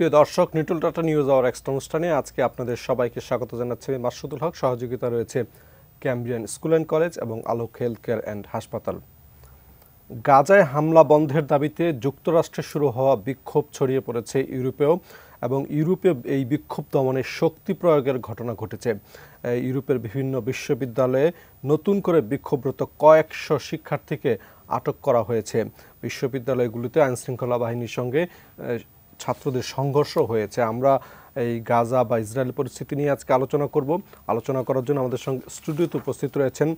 প্রিয় দর্শক, Nitol Tata news hour extra অনুষ্ঠানে আজকে আপনাদের সবাইকে স্বাগত জানাচ্ছি আমি মাসুদুল হক। সহযোগিতা রয়েছে ক্যাম্ব্রিয়ান স্কুল অ্যান্ড কলেজ এবং আলোক হেলথ কেয়ার অ্যান্ড হাসপাতাল। গাজায় হামলা বন্ধের দাবিতে যুক্তরাষ্ট্রে শুরু হওয়া বিক্ষোভ ছড়িয়ে পড়েছে ইউরোপেও, এবং ইউরোপে এই বিক্ষোভ দমনে শক্তি প্রয়োগের ঘটনা ঘটেছে। ইউরোপের বিভিন্ন বিশ্ববিদ্যালয়ে নতুন করে বিক্ষোভরত কয়েকশো শিক্ষার্থীকে আটক করা হয়েছে। বিশ্ববিদ্যালয়গুলিতে আইনশৃঙ্খলা বাহিনীর সঙ্গে ছাত্রদের সংঘর্ষ হয়েছে। আমরা এই গাজা বা ইসরায়েল পরিস্থিতি নিয়ে আজকে আলোচনা করব। আলোচনা করার জন্য আমাদের সঙ্গে স্টুডিওতে উপস্থিত রয়েছেন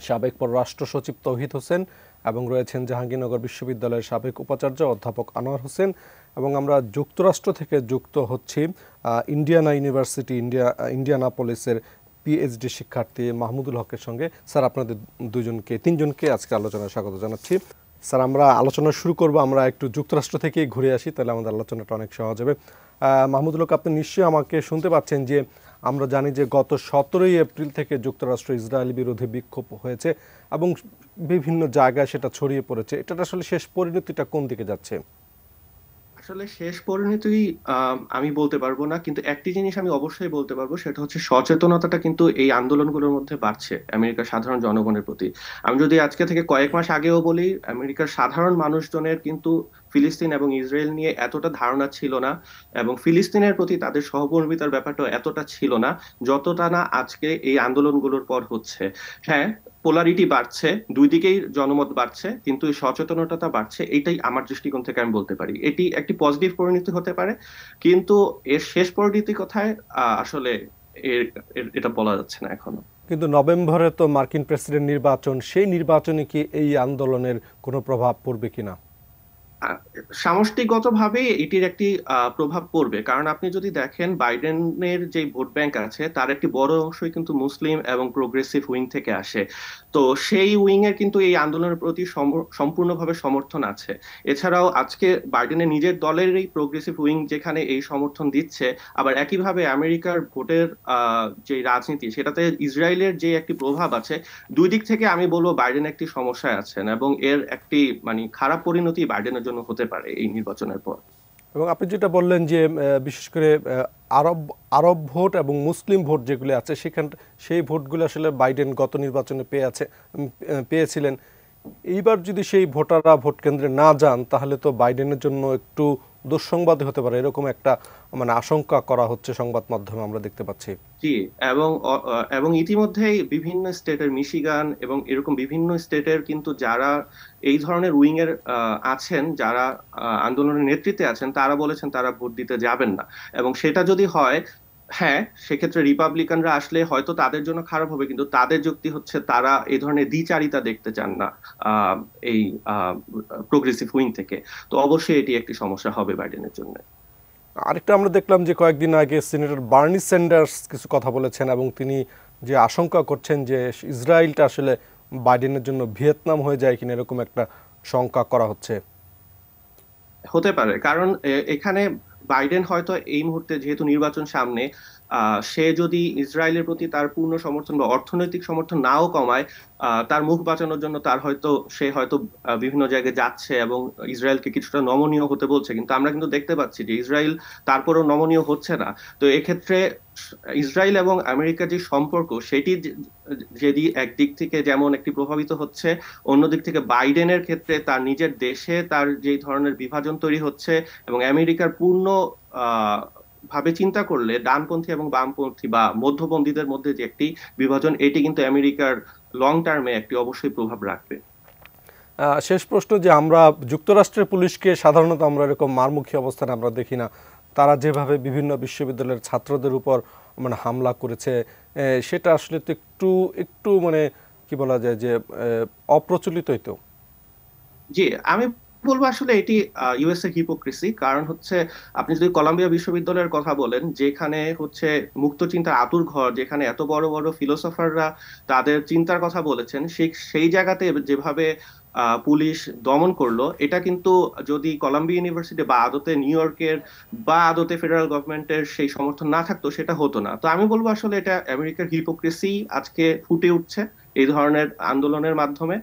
সাবেক পররাষ্ট্র সচিব তৌহিদ হোসেন এবং রয়েছেন জাহাঙ্গীরনগর বিশ্ববিদ্যালয়ের সাবেক উপাচার্য অধ্যাপক আনোয়ার হোসেন, এবং আমরা যুক্তরাষ্ট্র থেকে যুক্ত হচ্ছি ইন্ডিয়ানা ইউনিভার্সিটি ইন্ডিয়ানাপলিসের পিএইচডি শিক্ষার্থী মাহমুদুল হকের সঙ্গে। স্যার, আপনাদের তিনজনকে আজকে আলোচনায় স্বাগত জানাচ্ছি। স্যার, আমরা আলোচনা শুরু করব। আমরা একটু যুক্তরাষ্ট্র থেকেই ঘুরে আসি, তাহলে আমাদের আলোচনাটা অনেক সহজ হবে। মাহমুদুল হক, আপনি নিশ্চয়ই আমাকে শুনতে পাচ্ছেন যে আমরা জানি যে গত 17ই এপ্রিল থেকে যুক্তরাষ্ট্র ইসরায়েল বিরোধী বিক্ষোভ হয়েছে এবং বিভিন্ন জায়গায় সেটা ছড়িয়ে পড়েছে। এটা আসলে শেষ পরিণতিটা কোন দিকে যাচ্ছে? আসলে শেষ পরিণতি আমি বলতে পারবো না, কিন্তু একটি জিনিস আমি অবশ্যই বলতে পারবো, সেটা হচ্ছে সচেতনতাটা কিন্তু এই আন্দোলনগুলোর মধ্যে বাড়ছে আমেরিকার সাধারণ জনগণের প্রতি। আমি যদি আজকে থেকে কয়েক মাস আগেও বলি, আমেরিকার সাধারণ মানুষজনের কিন্তু ফিলিস্তিন এবং ইসরায়েল নিয়ে এতটা ধারণা ছিল না, এবং ফিলিস্তিনের প্রতি তাদের সহমর্মিতার ব্যাপারটা এতটা ছিল না যতটা না আজকে এই আন্দোলনগুলোর পর হচ্ছে। হ্যাঁ, পোলারিটি বাড়ছে, দুই দিকেই জনমত বাড়ছে, কিন্তু এই সচেতনতা বাড়ছে, এটাই আমার দৃষ্টিকোণ থেকে আমি বলতে পারি এটি একটি পজিটিভ পরিণতি হতে পারে। কিন্তু এর শেষ পরিণতি কোথায় আসলে এটা বলা যাচ্ছে না এখনো। কিন্তু নভেম্বরে তো মার্কিন প্রেসিডেন্ট নির্বাচন, সেই নির্বাচনে কি এই আন্দোলনের কোনো প্রভাব পড়বে কিনা? সামষ্টিকগতভাবে এটির একটি প্রভাব পড়বে, কারণ আপনি যদি দেখেন বাইডেনের যে ভোট ব্যাংক আছে তার একটি বড় অংশই কিন্তু মুসলিম এবং প্রোগ্রেসিভ উইং থেকে আসে। তো সেই উইং এর কিন্তু এই আন্দোলনের প্রতি সম্পূর্ণভাবে সমর্থন আছে। এছাড়াও আজকে বাইডেনের নিজের দলের এই প্রোগ্রেসিভ উইং যেখানে এই সমর্থন দিচ্ছে, আবার একইভাবে আমেরিকার ভোটের যে রাজনীতি সেটাতে ইসরায়েলের যে একটি প্রভাব আছে, দুই দিক থেকে আমি বলবো বাইডেন একটি সমস্যায় আছেন, এবং এর একটি মানে খারাপ পরিণতি বাইডেনের জন্য হতে পারে এই নির্বাচনের পর। এবং আপনি যেটা বললেন যে বিশেষ করে আরব আরব ভোট এবং মুসলিম ভোট যেগুলি আছে সেই ভোটগুলো আসলে বাইডেন গত নির্বাচনে পেয়েছিলেন। এইবার যদি সেই ভোটাররা ভোট কেন্দ্রে না যান, তাহলে তো বাইডেনের জন্য একটু দুঃসংবাদ হতে পারে, এরকম একটা আশঙ্কা করা হচ্ছে সংবাদ মাধ্যমে আমরা দেখতে পাচ্ছি। জি, এবং এবং ইতিমধ্যেই বিভিন্ন স্টেটের মিশিগান এবং এরকম বিভিন্ন স্টেটের কিন্তু যারা এই ধরনের উইং এর আছেন, যারা আন্দোলনের নেতৃত্বে আছেন, তারা বলেছেন তারা ভোট দিতে যাবেন না। এবং সেটা যদি হয়, হ্যাঁ, সেক্ষেত্রে রিপাবলিকানরা আসলে হয়তো তাদের জন্য খারাপ হবে, কিন্তু তাদের যুক্তি হচ্ছে তারা এই ধরনের দ্বিচারিতা দেখতে চান না আহ এই প্রোগ্রেসিভ উইং থেকে। তো অবশ্যই এটি একটি সমস্যা হবে বাইডেনের জন্য। আরেকটা আমরা দেখলাম যে কয়েকদিন আগে সিনেটর বার্নি স্যান্ডার্স কিছু কথা বলেছেন, এবং তিনি যে আশঙ্কা করছেন যে ইসরায়েলটা আসলে বাইডেনের জন্য ভিয়েতনাম হয়ে যায় কিনা, এরকম একটা শঙ্কা করা হচ্ছে। হতে পারে, কারণ এখানে বাইডেন হয়তো এই মুহূর্তে যেহেতু নির্বাচন সামনে, সে যদি ইসরায়েলের প্রতি তার পূর্ণ সমর্থন বা অর্থনৈতিক সমর্থন নাও কমায়, তার মুখ বাঁচানোর জন্য সে হয়তো বিভিন্ন জায়গায় যাচ্ছে এবং ইসরায়েলকে কিছুটা নমনীয় হতে বলছে, কিন্তু আমরা কিন্তু দেখতে পাচ্ছি যে ইসরায়েল তারপরেও নমনীয় হচ্ছে না। তো এক্ষেত্রে ইসরায়েল এবং আমেরিকার যে সম্পর্ক সেটি যদি একদিক থেকে যেমন একটি প্রভাবিত হচ্ছে, অন্যদিক থেকে বাইডেনের ক্ষেত্রে তার নিজের দেশে তার যে ধরনের বিভাজন তৈরি হচ্ছে, এবং আমেরিকার পূর্ণ ভাবে চিন্তা করলে ডানপন্থী এবং বামপন্থী বা মধ্যপন্থীদের মধ্যে যে একটি বিভাজন, এটি কিন্তু আমেরিকার লং টার্মে একটি অবশ্যই প্রভাব রাখবে। শেষ প্রশ্ন, যে আমরা যুক্তরাষ্ট্রের পুলিশকে সাধারণত আমরা এরকম মারমুখী অবস্থানে আমরা দেখি না। তারা যেভাবে বিভিন্ন বিশ্ববিদ্যালয়ের ছাত্রদের উপর হামলা করেছে, সেটা আসলে তো একটু একটু কি বলা যায় যে অপ্রচলিতই তো। জি, আমি বলবো আসলে এটি ইউএস এর হিপোক্রেসি। কারণ হচ্ছে আপনি যদি কলাম্বিয়া বিশ্ববিদ্যালয়ের কথা বলেন, যেখানে হচ্ছে মুক্ত চিন্তার আতুর ঘর, যেখানে এত বড় বড় ফিলোসফাররা তাদের চিন্তার কথা বলেছেন, সেই জায়গাতে যেভাবে পুলিশ দমন করলো, এটা কিন্তু যদি কলাম্বিয়া ইউনিভার্সিটি বা আদতে নিউ ইয়র্কের বা আদতে ফেডারেল গভর্নমেন্টের সেই সমর্থন না থাকতো, সেটা হতো না। তো আমি বলবো আসলে এটা আমেরিকার হিপোক্রেসি আজকে ফুটে উঠছে এই ধরনের আন্দোলনের মাধ্যমে।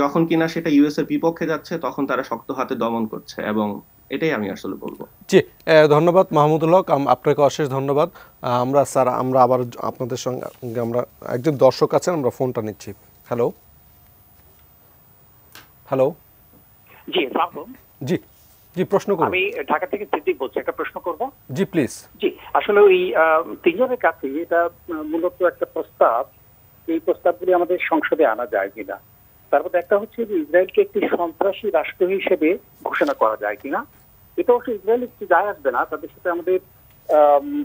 যখন কিনা সেটা ইউএস এর বিপক্ষে যাচ্ছে, তখন তারা শক্ত হাতে দমন করছে এবং এটাই আমি আসলে বলবো। জি, ধন্যবাদ মাহমুদুল হক, আপনাকে অশেষ ধন্যবাদ। আমরা স্যার আমরা আবার আপনাদের সঙ্গে আমরা একজন দর্শক আছেন, আমরা ফোনটা নিচ্ছি। Hello hello. জি, আসসালামু আলাইকুম। জি জি, প্রশ্ন করুন। আমি ঢাকা থেকে সিদ্দিক বলছি, একটা প্রশ্ন করব। জি প্লিজ। জি, আসলে ওই তিনজনের কাছে এটা মূলত একটা প্রস্তাব, এই প্রস্তাবগুলি আমাদের সংসদে আনা যায় কিনা। তার মধ্যে একটা হচ্ছে যে ইসরায়েলকে একটি সন্ত্রাসী রাষ্ট্র হিসেবে ঘোষণা করা যায় কিনা। এটা অবশ্য ইসরায়েলের কিছু যায় আসবে না, তাদের সাথে আমাদের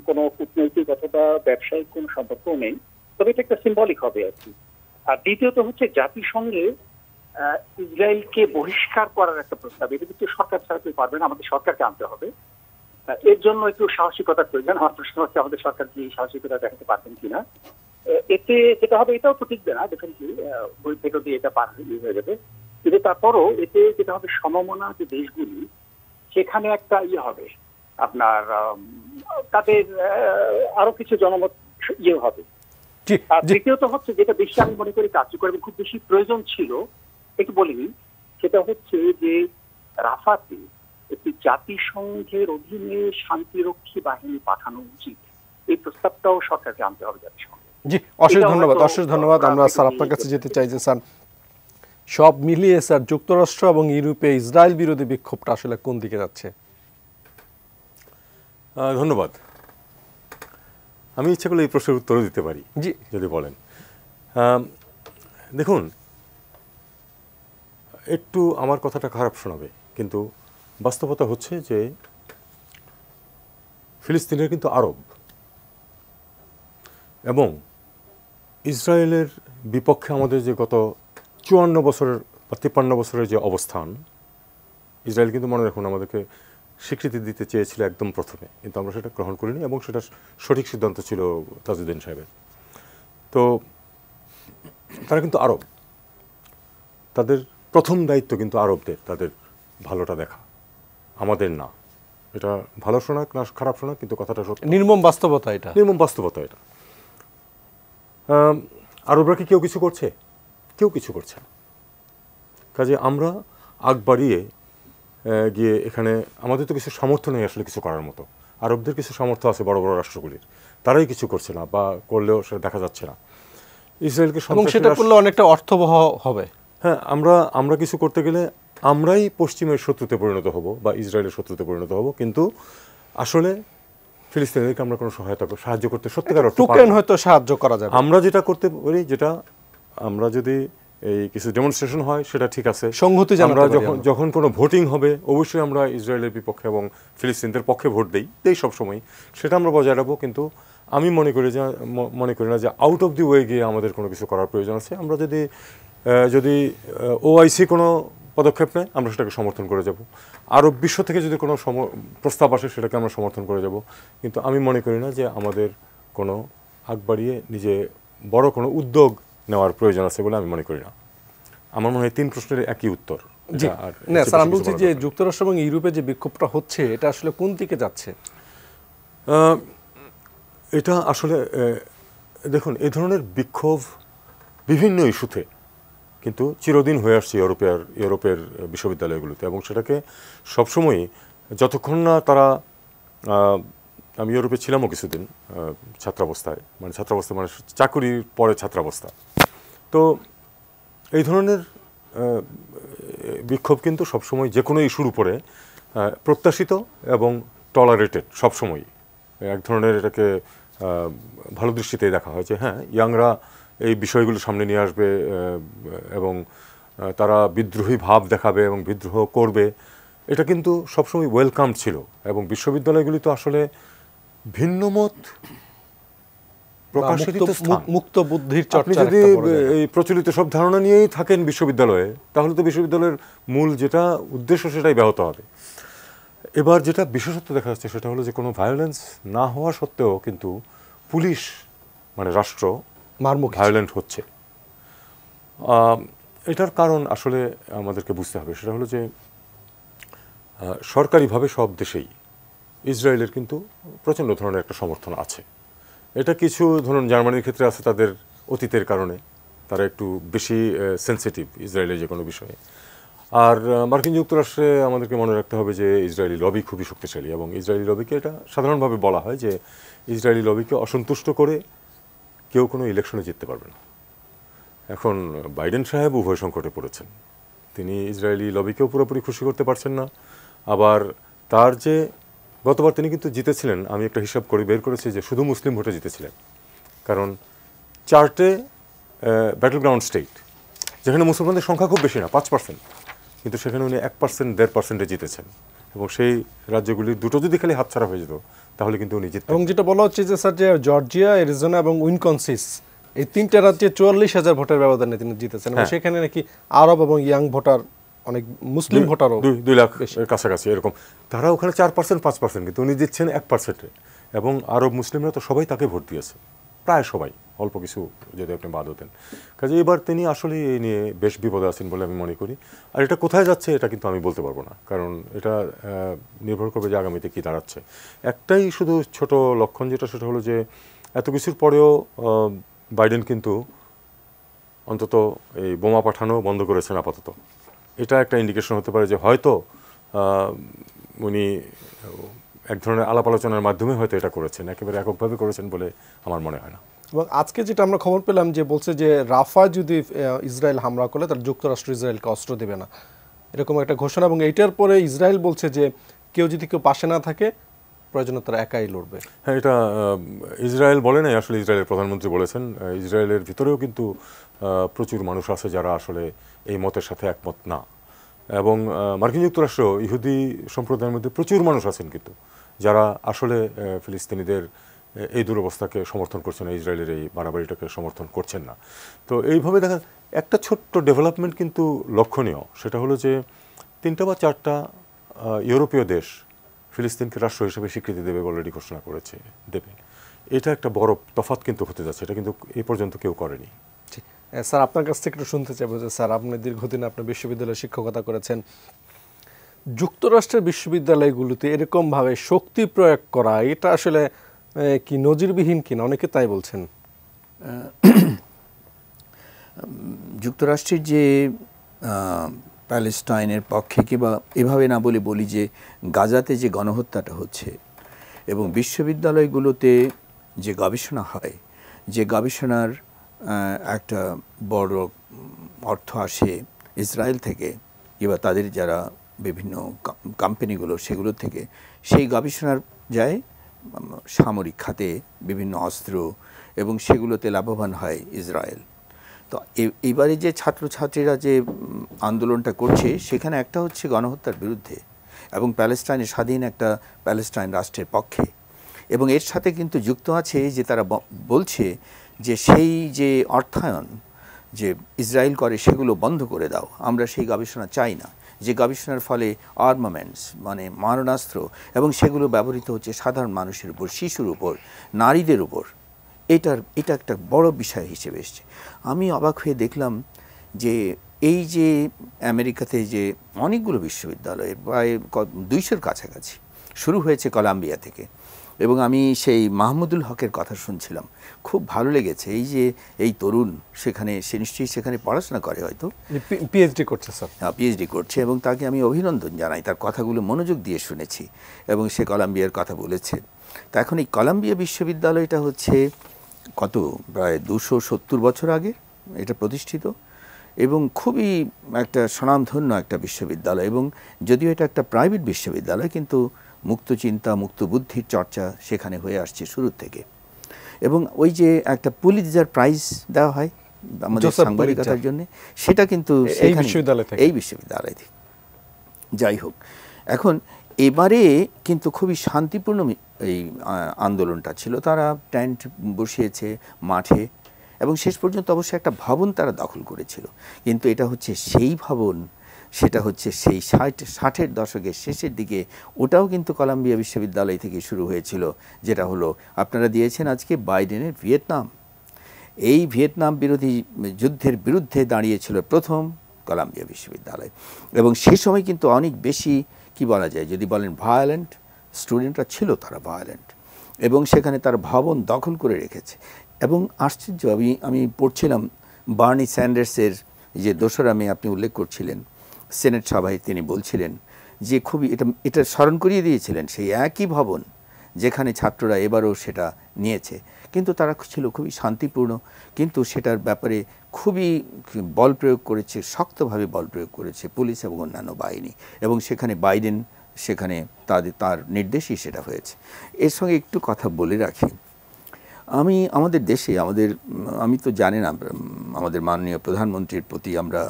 কোনো কূটনৈতিক অথবা ব্যবসায়িক কোনো সম্পর্কও নেই, তবে এটা একটা সিম্বলিক হবে আর কি। আর দ্বিতীয়ত হচ্ছে জাতিসংঘে ইসরায়েলকে বহিষ্কার করার একটা প্রস্তাব, এটা কিন্তু সরকার ছাড়া কেউ পারবে না, আমাদের সরকারকে আনতে হবে। এর জন্য একটু সাহসিকতার প্রয়োজন। আমার প্রশ্ন হচ্ছে আমাদের সরকার কি সাহসিকতা দেখাতে পারবেন কিনা। এতে যেটা হবে, এটাও তো টিকবে না, দেখেন কি বই থেকে দিয়ে এটা পার হয়ে যাবে, কিন্তু তারপরও এতে যেটা হবে, সমমনা যে দেশগুলি সেখানে একটা হবে আপনার, তাদের আরো কিছু জনমত হবে। আর দ্বিতীয়ত হচ্ছে যেটা বেশি আমি মনে করি কার্যকর এবং খুব বেশি প্রয়োজন ছিল, একটু বলিনি, সেটা হচ্ছে যে রাফাতে একটি জাতিসংঘের অধীনে শান্তিরক্ষী বাহিনী পাঠানো উচিত। এই প্রস্তাবটাও সরকারকে আনতে হবে জাতিসংঘ। জি, অশেষ ধন্যবাদ, অশেষ ধন্যবাদ। আমরা স্যার আপনার কাছে যেতে চাই যে স্যার সব মিলিয়ে স্যার যুক্তরাষ্ট্র এবং ইউরোপে ইসরায়েল বিরোধী বিক্ষোভটা আসলে কোন দিকে যাচ্ছে? ধন্যবাদ। আমি ইচ্ছা করলে এই প্রশ্নের উত্তরও দিতে পারি, জি যদি বলেন। দেখুন, একটু আমার কথাটা খারাপ শোনাবে, কিন্তু বাস্তবতা হচ্ছে যে ফিলিস্তিনের কিন্তু আরব, এবং ইসরায়েলের বিপক্ষে আমাদের যে গত 54 বছরের বা 53 বছরের যে অবস্থান, ইসরায়েল কিন্তু মনে রাখুন আমাদেরকে স্বীকৃতি দিতে চেয়েছিল একদম প্রথমে, কিন্তু আমরা সেটা গ্রহণ করিনি, এবং সেটা সঠিক সিদ্ধান্ত ছিল তাজউদ্দিন সাহেবের। তো তারা কিন্তু আরব, তাদের প্রথম দায়িত্ব কিন্তু আরবদের তাদের ভালোটা দেখা, আমাদের না। এটা ভালো শোনাক না খারাপ শোনাক, কিন্তু কথাটা সত্য, নির্মম বাস্তবতা এটা, নির্মম বাস্তবতা এটা। আরবরা কি কেউ কিছু করছে? কেউ কিছু করছে না। কাজে আমরা আগ বাড়িয়ে গিয়ে এখানে আমাদের তো কিছু সামর্থ্য নেই আসলে কিছু করার মতো। আরবদের কিছু সামর্থ্য আছে বড় বড় রাষ্ট্রগুলির, তারাই কিছু করছে না, বা করলেও সেটা দেখা যাচ্ছে না। ইসরায়েলকে এবং সেটা করলে অনেকটা অর্থবহ হবে। হ্যাঁ, আমরা কিছু করতে গেলে আমরাই পশ্চিমের শত্রুতে পরিণত হব বা ইসরায়েলের শত্রুতে পরিণত হব, কিন্তু আসলে ফিলিস্তিনিদেরকে আমরা কোনো সাহায্য করতে সত্যিকার অর্থে টোকেন হয়তো সাহায্য করা যাবে। আমরা যেটা করতে পারি, যেটা আমরা যদি এই কিছু ডেমনস্ট্রেশন হয় সেটা ঠিক আছে, সংহতি জানাতে আমরা পারি। যখন কোনো ভোটিং হবে অবশ্যই আমরা ইসরায়েলের বিপক্ষে এবং ফিলিস্তিনদের পক্ষে ভোট দেই সবসময়, সেটা আমরা বজায় রাখবো। কিন্তু আমি মনে করি না যে আউট অফ দি ওয়ে গিয়ে আমাদের কোনো কিছু করার প্রয়োজন আছে। আমরা যদি ওআইসি কোনো পদক্ষেপ নেয় আমরা সেটাকে সমর্থন করে যাব, আরব বিশ্ব থেকে যদি কোনো প্রস্তাব আসে সেটাকে আমরা সমর্থন করে যাব। কিন্তু আমি মনে করি না যে আমাদের কোনো আগ বাড়িয়ে নিজে বড় কোনো উদ্যোগ নেওয়ার প্রয়োজন আছে বলে আমি মনে করি না। আমার মনে হয় 3 প্রশ্নের একই উত্তর। জি না স্যার, আমি বলছি যে যুক্তরাষ্ট্র এবং ইউরোপে যে বিক্ষোভটা হচ্ছে এটা আসলে কোন দিকে যাচ্ছে? এটা আসলে দেখুন, এই ধরনের বিক্ষোভ বিভিন্ন ইস্যুতে কিন্তু চিরদিন হয়ে আসছে ইউরোপের বিশ্ববিদ্যালয়গুলোতে, এবং সেটাকে সবসময়ই যতক্ষণ না তারা, আমি ইউরোপে ছিলামও কিছুদিন ছাত্রাবস্থায় মানে চাকুরির পরে ছাত্রাবস্থা, তো এই ধরনের বিক্ষোভ কিন্তু সবসময় যে কোনো ইস্যুর উপরে প্রত্যাশিত এবং টলারেটেড, সবসময় এক ধরনের এটাকে ভালো দৃষ্টিতেই দেখা হয় যে হ্যাঁ, ইয়াংরা এই বিষয়গুলো সামনে নিয়ে আসবে এবং তারা বিদ্রোহী ভাব দেখাবে এবং বিদ্রোহ করবে, এটা কিন্তু সবসময় ওয়েলকাম ছিল। এবং বিশ্ববিদ্যালয়গুলি তো আসলে ভিন্নমত প্রকাশিত স্থান, মুক্ত বুদ্ধির চর্চা। আপনি যদি এই প্রচলিত সব ধারণা নিয়েই থাকেন বিশ্ববিদ্যালয়ে, তাহলে তো বিশ্ববিদ্যালয়ের মূল যেটা উদ্দেশ্য সেটাই ব্যাহত হবে। এবার যেটা বিশেষত্ব দেখা যাচ্ছে সেটা হলো যে কোনো ভায়োলেন্স না হওয়া সত্ত্বেও কিন্তু পুলিশ মানে রাষ্ট্র ভায়োলেন্ট হচ্ছে। এটার কারণ আসলে আমাদেরকে বুঝতে হবে, সেটা হলো যে সরকারিভাবে সব দেশেই ইসরায়েলের কিন্তু প্রচণ্ড ধরনের একটা সমর্থন আছে। এটা কিছু ধরুন জার্মানির ক্ষেত্রে আছে তাদের অতীতের কারণে, তারা একটু বেশি সেন্সিটিভ ইসরায়েলের যে কোনো বিষয়ে। আর মার্কিন যুক্তরাষ্ট্রে আমাদেরকে মনে রাখতে হবে যে ইসরায়েলি লবি খুবই শক্তিশালী, এবং ইসরায়েলি লবিকে এটা সাধারণভাবে বলা হয় যে ইসরায়েলি লবিকে অসন্তুষ্ট করে কেউ কোনো ইলেকশনে জিততে পারবে না। এখন বাইডেন সাহেব উভয় সংকটে পড়েছেন, তিনি ইসরায়েলি লবিকেও পুরোপুরি খুশি করতে পারছেন না, আবার তার যে গতবার তিনি কিন্তু জিতেছিলেন, আমি একটা হিসাব করে বের করেছি যে শুধু মুসলিম ভোটে জিতেছিলেন, কারণ 4টে ব্যাটল গ্রাউন্ড স্টেট যেখানে মুসলমানদের সংখ্যা খুব বেশি না, 5%, কিন্তু সেখানে উনি 1%, 1.5% জিতেছেন, এবং সেই রাজ্যগুলির দুটো যদি খালি হাতছাড়া হয়ে যেত তাহলে কিন্তু উনি জিততেন। এবং যেটা বলা হচ্ছে যে স্যার, যে জর্জিয়া, অ্যারিজোনা এবং উইসকনসিন এই 3টে রাজ্যে 44,000 ভোটের ব্যবধানে তিনি জিতেছেন, এবং সেখানে নাকি আরব এবং ইয়াং ভোটার, অনেক মুসলিম ভোটারও 2 লাখ কাছাকাছি এরকম, তারা ওখানে 4%, 5%, কিন্তু উনি জিতছেন 1%, এবং আরব মুসলিমরা তো সবাই তাকে ভোট দিয়েছে, প্রায় সবাই, অল্প কিছু যদি আপনি বাদ হতেন। কাজে এবার তিনি আসলে এই নিয়ে বেশ বিপদে আছেন বলে আমি মনে করি। আর এটা কোথায় যাচ্ছে এটা কিন্তু আমি বলতে পারবো না, কারণ এটা নির্ভর করবে যে আগামীতে কী দাঁড়াচ্ছে। একটাই শুধু ছোট লক্ষণ যেটা, সেটা হলো যে এত কিছুর পরেও বাইডেন কিন্তু অন্তত এই বোমা পাঠানো বন্ধ করেছেন আপাতত। এটা একটা ইন্ডিকেশন হতে পারে যে হয়তো উনি এক ধরনের আলাপ আলোচনার মাধ্যমে হয়তো এটা করেছেন, একেবারে এককভাবে করেছেন বলে আমার মনে হয় না। এবং আজকে যেটা আমরা খবর পেলাম যে বলছে যে রাফা যদি ইসরায়েল হামলা করলে তাহলে যুক্তরাষ্ট্র ইসরায়েলকে অস্ত্র দেবে না, এরকম একটা ঘোষণা। এবং এইটার পরে ইসরায়েল বলছে যে কেউ পাশে না থাকে প্রয়োজনে তারা একাই লড়বে। হ্যাঁ, এটা ইসরায়েল বলে নাই, আসলে ইসরায়েলের প্রধানমন্ত্রী বলেছেন। ইসরায়েলের ভিতরেও কিন্তু প্রচুর মানুষ আছে যারা আসলে এই মতের সাথে একমত না, এবং মার্কিন যুক্তরাষ্ট্র ইহুদি সম্প্রদায়ের মধ্যে প্রচুর মানুষ আছেন কিন্তু যারা আসলে ফিলিস্তিনিদের এই দুরবস্থাকে সমর্থন করছেন না, ইসরায়েলের এই বাড়াবাড়িটাকে সমর্থন করছেন না। তো এইভাবে দেখা একটা ছোট্ট ডেভেলপমেন্ট কিন্তু লক্ষণীয়, সেটা হলো যে 3টা বা 4টা ইউরোপীয় দেশ ফিলিস্তিনকে রাষ্ট্র হিসেবে স্বীকৃতি দেবে অলরেডি ঘোষণা করেছে, দেবে। এটা একটা বড় তফাৎ কিন্তু হতে যাচ্ছে, এটা কিন্তু এই পর্যন্ত কেউ করেনি। স্যার, আপনার কাছ থেকে একটু শুনতে চাইবো যে স্যার, আপনি দীর্ঘদিন আপনার বিশ্ববিদ্যালয়ে শিক্ষকতা করেছেন, যুক্তরাষ্ট্রের বিশ্ববিদ্যালয়গুলোতে এরকমভাবে শক্তি প্রয়োগ করা এটা আসলে কি নজিরবিহীন কিনা, অনেকে তাই বলছেন। যুক্তরাষ্ট্রের যে প্যালেস্টাইনের পক্ষে, কিংবা এভাবে না বলি যে গাজাতে যে গণহত্যাটা হচ্ছে এবং বিশ্ববিদ্যালয়গুলোতে যে গবেষণা হয়, যে গবেষণার একটা বড় অর্থ আসে ইসরায়েল থেকে কিংবা তাদের যারা বিভিন্ন কোম্পানিগুলো সেগুলো থেকে, সেই গবেষণার যায় সামরিক খাতে বিভিন্ন অস্ত্র, এবং সেগুলোতে লাভবান হয় ইসরায়েল। তো এবারে যে ছাত্রছাত্রীরা যে আন্দোলনটা করছে সেখানে একটা হচ্ছে গণহত্যার বিরুদ্ধে এবং প্যালেস্টাইনের স্বাধীন একটা প্যালেস্টাইন রাষ্ট্রের পক্ষে, এবং এর সাথে কিন্তু যুক্ত আছে যে তারা বলছে যে সেই যে অর্থায়ন যে ইসরায়েল করে সেগুলো বন্ধ করে দাও, আমরা সেই গবেষণা চাই না, যে গবেষণার ফলে আর্মামেন্টস মানে মারণাস্ত্র, এবং সেগুলো ব্যবহৃত হচ্ছে সাধারণ মানুষের উপর, শিশুর উপর, নারীদের উপর। এটা একটা বড় বিষয় হিসেবে এসছে। আমি অবাক হয়ে দেখলাম যে এই যে আমেরিকাতে যে অনেকগুলো বিশ্ববিদ্যালয়, প্রায় 200-র কাছাকাছি শুরু হয়েছে কলাম্বিয়া থেকে, এবং আমি সেই মাহমুদুল হকের কথা শুনছিলাম, খুব ভালো লেগেছে। এই যে এই তরুণ সে নিশ্চয়ই সেখানে পড়াশোনা করে, হয়তো পিএইচডি করছে স্যার। পিএইচডি করছে, এবং তাকে আমি অভিনন্দন জানাই, তার কথাগুলো মনোযোগ দিয়ে শুনেছি, এবং সে কলাম্বিয়ার কথা বলেছে। তা এখন এই কলাম্বিয়া বিশ্ববিদ্যালয়টা হচ্ছে প্রায় 270 বছর আগে এটা প্রতিষ্ঠিত, এবং খুবই একটা স্বনামধন্য একটা বিশ্ববিদ্যালয়। এবং যদিও এটা একটা প্রাইভেট বিশ্ববিদ্যালয়, কিন্তু মুক্ত চিন্তা, মুক্ত বুদ্ধির চর্চা সেখানে হয়ে আসছে শুরু থেকে। এবং ওই যে একটা পুলিৎজার প্রাইজ দেওয়া হয় আমাদের সাংবাদিকতার জন্য, সেটা কিন্তু এই বিশ্ববিদ্যালয় থেকে। যাই হোক, এখন এবারে কিন্তু খুবই শান্তিপূর্ণ এই আন্দোলনটা ছিল। তারা টেন্ট বসিয়েছে মাঠে, এবং শেষ পর্যন্ত অবশ্যই একটা ভবন তারা দখল করেছিল, কিন্তু এটা হচ্ছে সেই ভবন, সেটা হচ্ছে সেই 60-এর দশকের শেষের দিকে, ওটাও কিন্তু কলাম্বিয়া বিশ্ববিদ্যালয় থেকে শুরু হয়েছিল, যেটা হলো আপনারা দিয়েছেন আজকে বাইডেনের ভিয়েতনাম। এই ভিয়েতনাম বিরোধী যুদ্ধের বিরুদ্ধে দাঁড়িয়েছিল প্রথম কলাম্বিয়া বিশ্ববিদ্যালয়, এবং সে সময় কিন্তু অনেক বেশি কি বলা যায়, যদি বলেন ভায়োলেন্ট স্টুডেন্টরা ছিল, তারা ভায়োলেন্ট, এবং সেখানে তারা ভবন দখল করে রেখেছে। এবং আশ্চর্য, আমি পড়ছিলাম বার্নি স্যান্ডার্সের যে 2রা মে আপনি উল্লেখ করছিলেন, সেনেট সভায় তিনি বলছিলেন যে খুবই এটা স্মরণ করিয়ে দিয়েছিলেন সেই একই ভবন যেখানে ছাত্ররা এবারও সেটা নিয়েছে, কিন্তু তারা ছিল খুবই শান্তিপূর্ণ, কিন্তু সেটার ব্যাপারে খুবই বল প্রয়োগ করেছে, শক্তভাবে বল প্রয়োগ করেছে পুলিশ এবং অন্যান্য বাহিনী, এবং সেখানে বাইডেন সেখানে তার নির্দেশেই সেটা হয়েছে। এর সঙ্গে একটু কথা বলে রাখি, আমাদের দেশে আমি তো জানি না, আমাদের মাননীয় প্রধানমন্ত্রীর প্রতি আমরা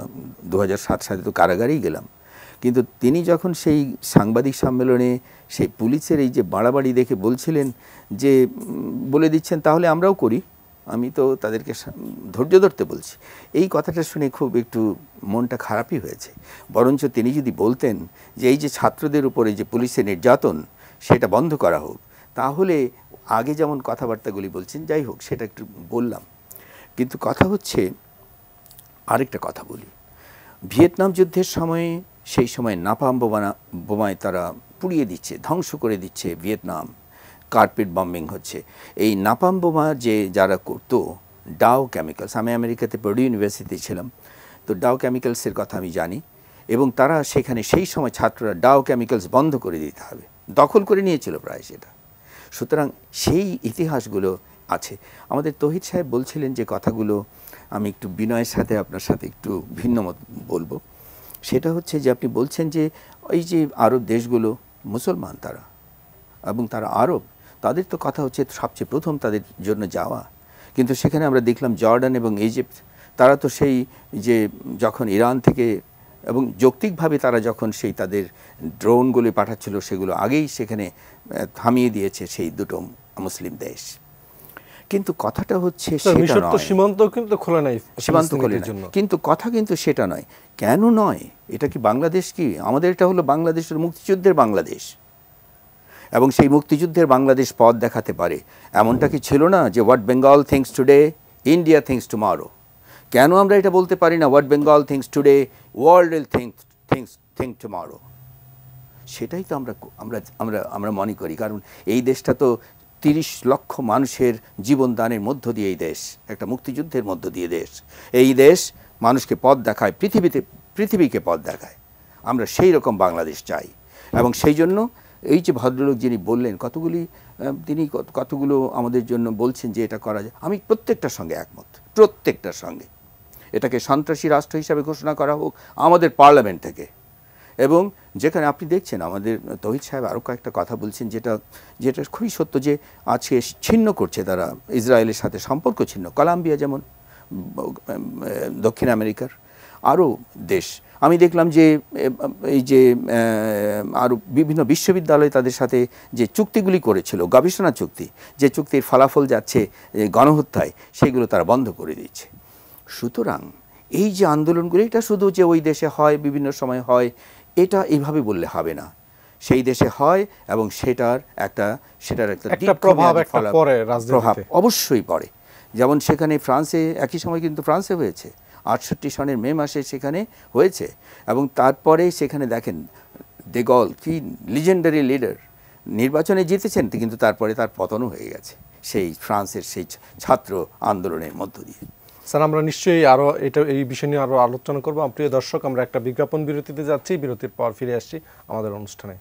2007 সালে তো কারাগারেই গেলাম, কিন্তু তিনি যখন সেই সাংবাদিক সম্মেলনে সেই পুলিশের এই যে বাড়াবাড়ি দেখে বলছিলেন যে বলে দিচ্ছেন তাহলে আমরাও করি, আমি তো তাদেরকে ধৈর্য ধরতে বলছি, এই কথাটা শুনে খুব একটু মনটা খারাপই হয়েছে। বরঞ্চ তিনি যদি বলতেন যে এই যে ছাত্রদের উপরে যে পুলিশের নির্যাতন সেটা বন্ধ করা হোক, তাহলে আগে যেমন কথাবার্তাগুলি বলছেন, যাই হোক সেটা একটু বললাম। কিন্তু কথা হচ্ছে আরেকটা কথা বলি, ভিয়েতনাম যুদ্ধের সময়ে সেই সময় নাপাম বোমায় তারা পুড়িয়ে দিচ্ছে, ধ্বংস করে দিচ্ছে ভিয়েতনাম, কার্পেট বম্বিং হচ্ছে। এই নাপাম বোমা যারা করতো ডাও কেমিক্যালস, আমি আমেরিকাতে পার্ডু ইউনিভার্সিটিতে ছিলাম, তো ডাও কেমিক্যালসের কথা আমি জানি, এবং তারা সেখানে সেই সময় ছাত্ররা ডাও কেমিক্যালস বন্ধ করে দিতে হবে, দখল করে নিয়েছিল প্রায় সেটা। সুতরাং সেই ইতিহাসগুলো আছে। আমাদের তৌহিদ সাহেব বলছিলেন যে কথাগুলো আমি একটু বিনয়ের সাথে আপনার সাথে একটু ভিন্ন মত বলবো, সেটা হচ্ছে যে আপনি বলছেন যে এই যে আরব দেশগুলো মুসলমান তারা, এবং তারা আরব, তাদের তো কথা হচ্ছে সবচেয়ে প্রথম তাদের জন্য যাওয়া, কিন্তু সেখানে আমরা দেখলাম জর্ডান এবং ইজিপ্ট, তারা তো সেই যে যখন ইরান থেকে এবং যৌক্তিকভাবে তারা যখন সেই তাদের ড্রোনগুলি পাঠাচ্ছিল সেগুলো আগেই সেখানে থামিয়ে দিয়েছে সেই দুটো মুসলিম দেশ। কিন্তু কথাটা হচ্ছে সেটা নয়, সীমান্ত কিন্তু খোলা নাই, সীমান্ত খোলে না, কিন্তু কথা কিন্তু সেটা নয়। কেন নয়? এটা কি বাংলাদেশ কি? আমাদের এটা হলো বাংলাদেশের মুক্তিযুদ্ধের বাংলাদেশ, এবং সেই মুক্তিযুদ্ধের বাংলাদেশ পথ দেখাতে পারে। এমনটা কি ছিল না যে what Bengal things today India things tomorrow? কেন আমরা এটা বলতে পারি না what Bengal things today world will think tomorrow? সেটাই তো আমরা মনে করি, কারণ এই দেশটা তো 30 লক্ষ মানুষের জীবন দানের মধ্য দিয়ে এই দেশ, একটা মুক্তিযুদ্ধের মধ্য দিয়ে দেশ। এই দেশ মানুষকে পথ দেখায়, পৃথিবীকে পথ দেখায়। আমরা সেই রকম বাংলাদেশ চাই, এবং সেই জন্য এই যে ভদ্রলোক যিনি বললেন তিনি কতগুলো আমাদের জন্য বলছেন যে এটা করা যায়, আমি প্রত্যেকটার সঙ্গে একমত, প্রত্যেকটার সঙ্গে। এটাকে সন্ত্রাসী রাষ্ট্র হিসাবে ঘোষণা করা হোক আমাদের পার্লামেন্ট থেকে, এবং যেখানে আপনি দেখছেন আমাদের তৌহিদ সাহেব আরও কয়েকটা কথা বলছেন যেটা খুবই সত্য, যে আজকে ছিন্ন করছে তারা ইসরায়েলের সাথে সম্পর্ক ছিন্ন, কলম্বিয়া যেমন, দক্ষিণ আমেরিকার আরও দেশ। আমি দেখলাম যে এই যে আরও বিভিন্ন বিশ্ববিদ্যালয় তাদের সাথে যে চুক্তিগুলি করেছিল, গবেষণা চুক্তি, যে চুক্তির ফলাফল যাচ্ছে গণহত্যায়, সেগুলো তারা বন্ধ করে দিচ্ছে। সুতরাং এই যে আন্দোলনগুলি, এটা শুধু যে ওই দেশে হয়, বিভিন্ন সময় হয়, এটা এইভাবে বললে হবে না। সেই দেশে হয় এবং সেটার একটা প্রভাব অবশ্যই পড়ে। যেমন সেখানে ফ্রান্সে একই সময় কিন্তু ফ্রান্সে হয়েছে, 68 সনের মে মাসে সেখানে হয়েছে, এবং তারপরে সেখানে দেখেন ডে গল কি লিজেন্ডারি লিডার, নির্বাচনে জিতেছেন, কিন্তু তারপরে তার পতনও হয়ে গেছে সেই ফ্রান্সের সেই ছাত্র আন্দোলনের মধ্য দিয়ে। স্যার, আমরা নিশ্চয়ই এই বিষয় নিয়ে আরও আলোচনা করবো। প্রিয় দর্শক, আমরা একটা বিজ্ঞাপন বিরতিতে যাচ্ছি, বিরতির পর ফিরে আসছি আমাদের অনুষ্ঠানে।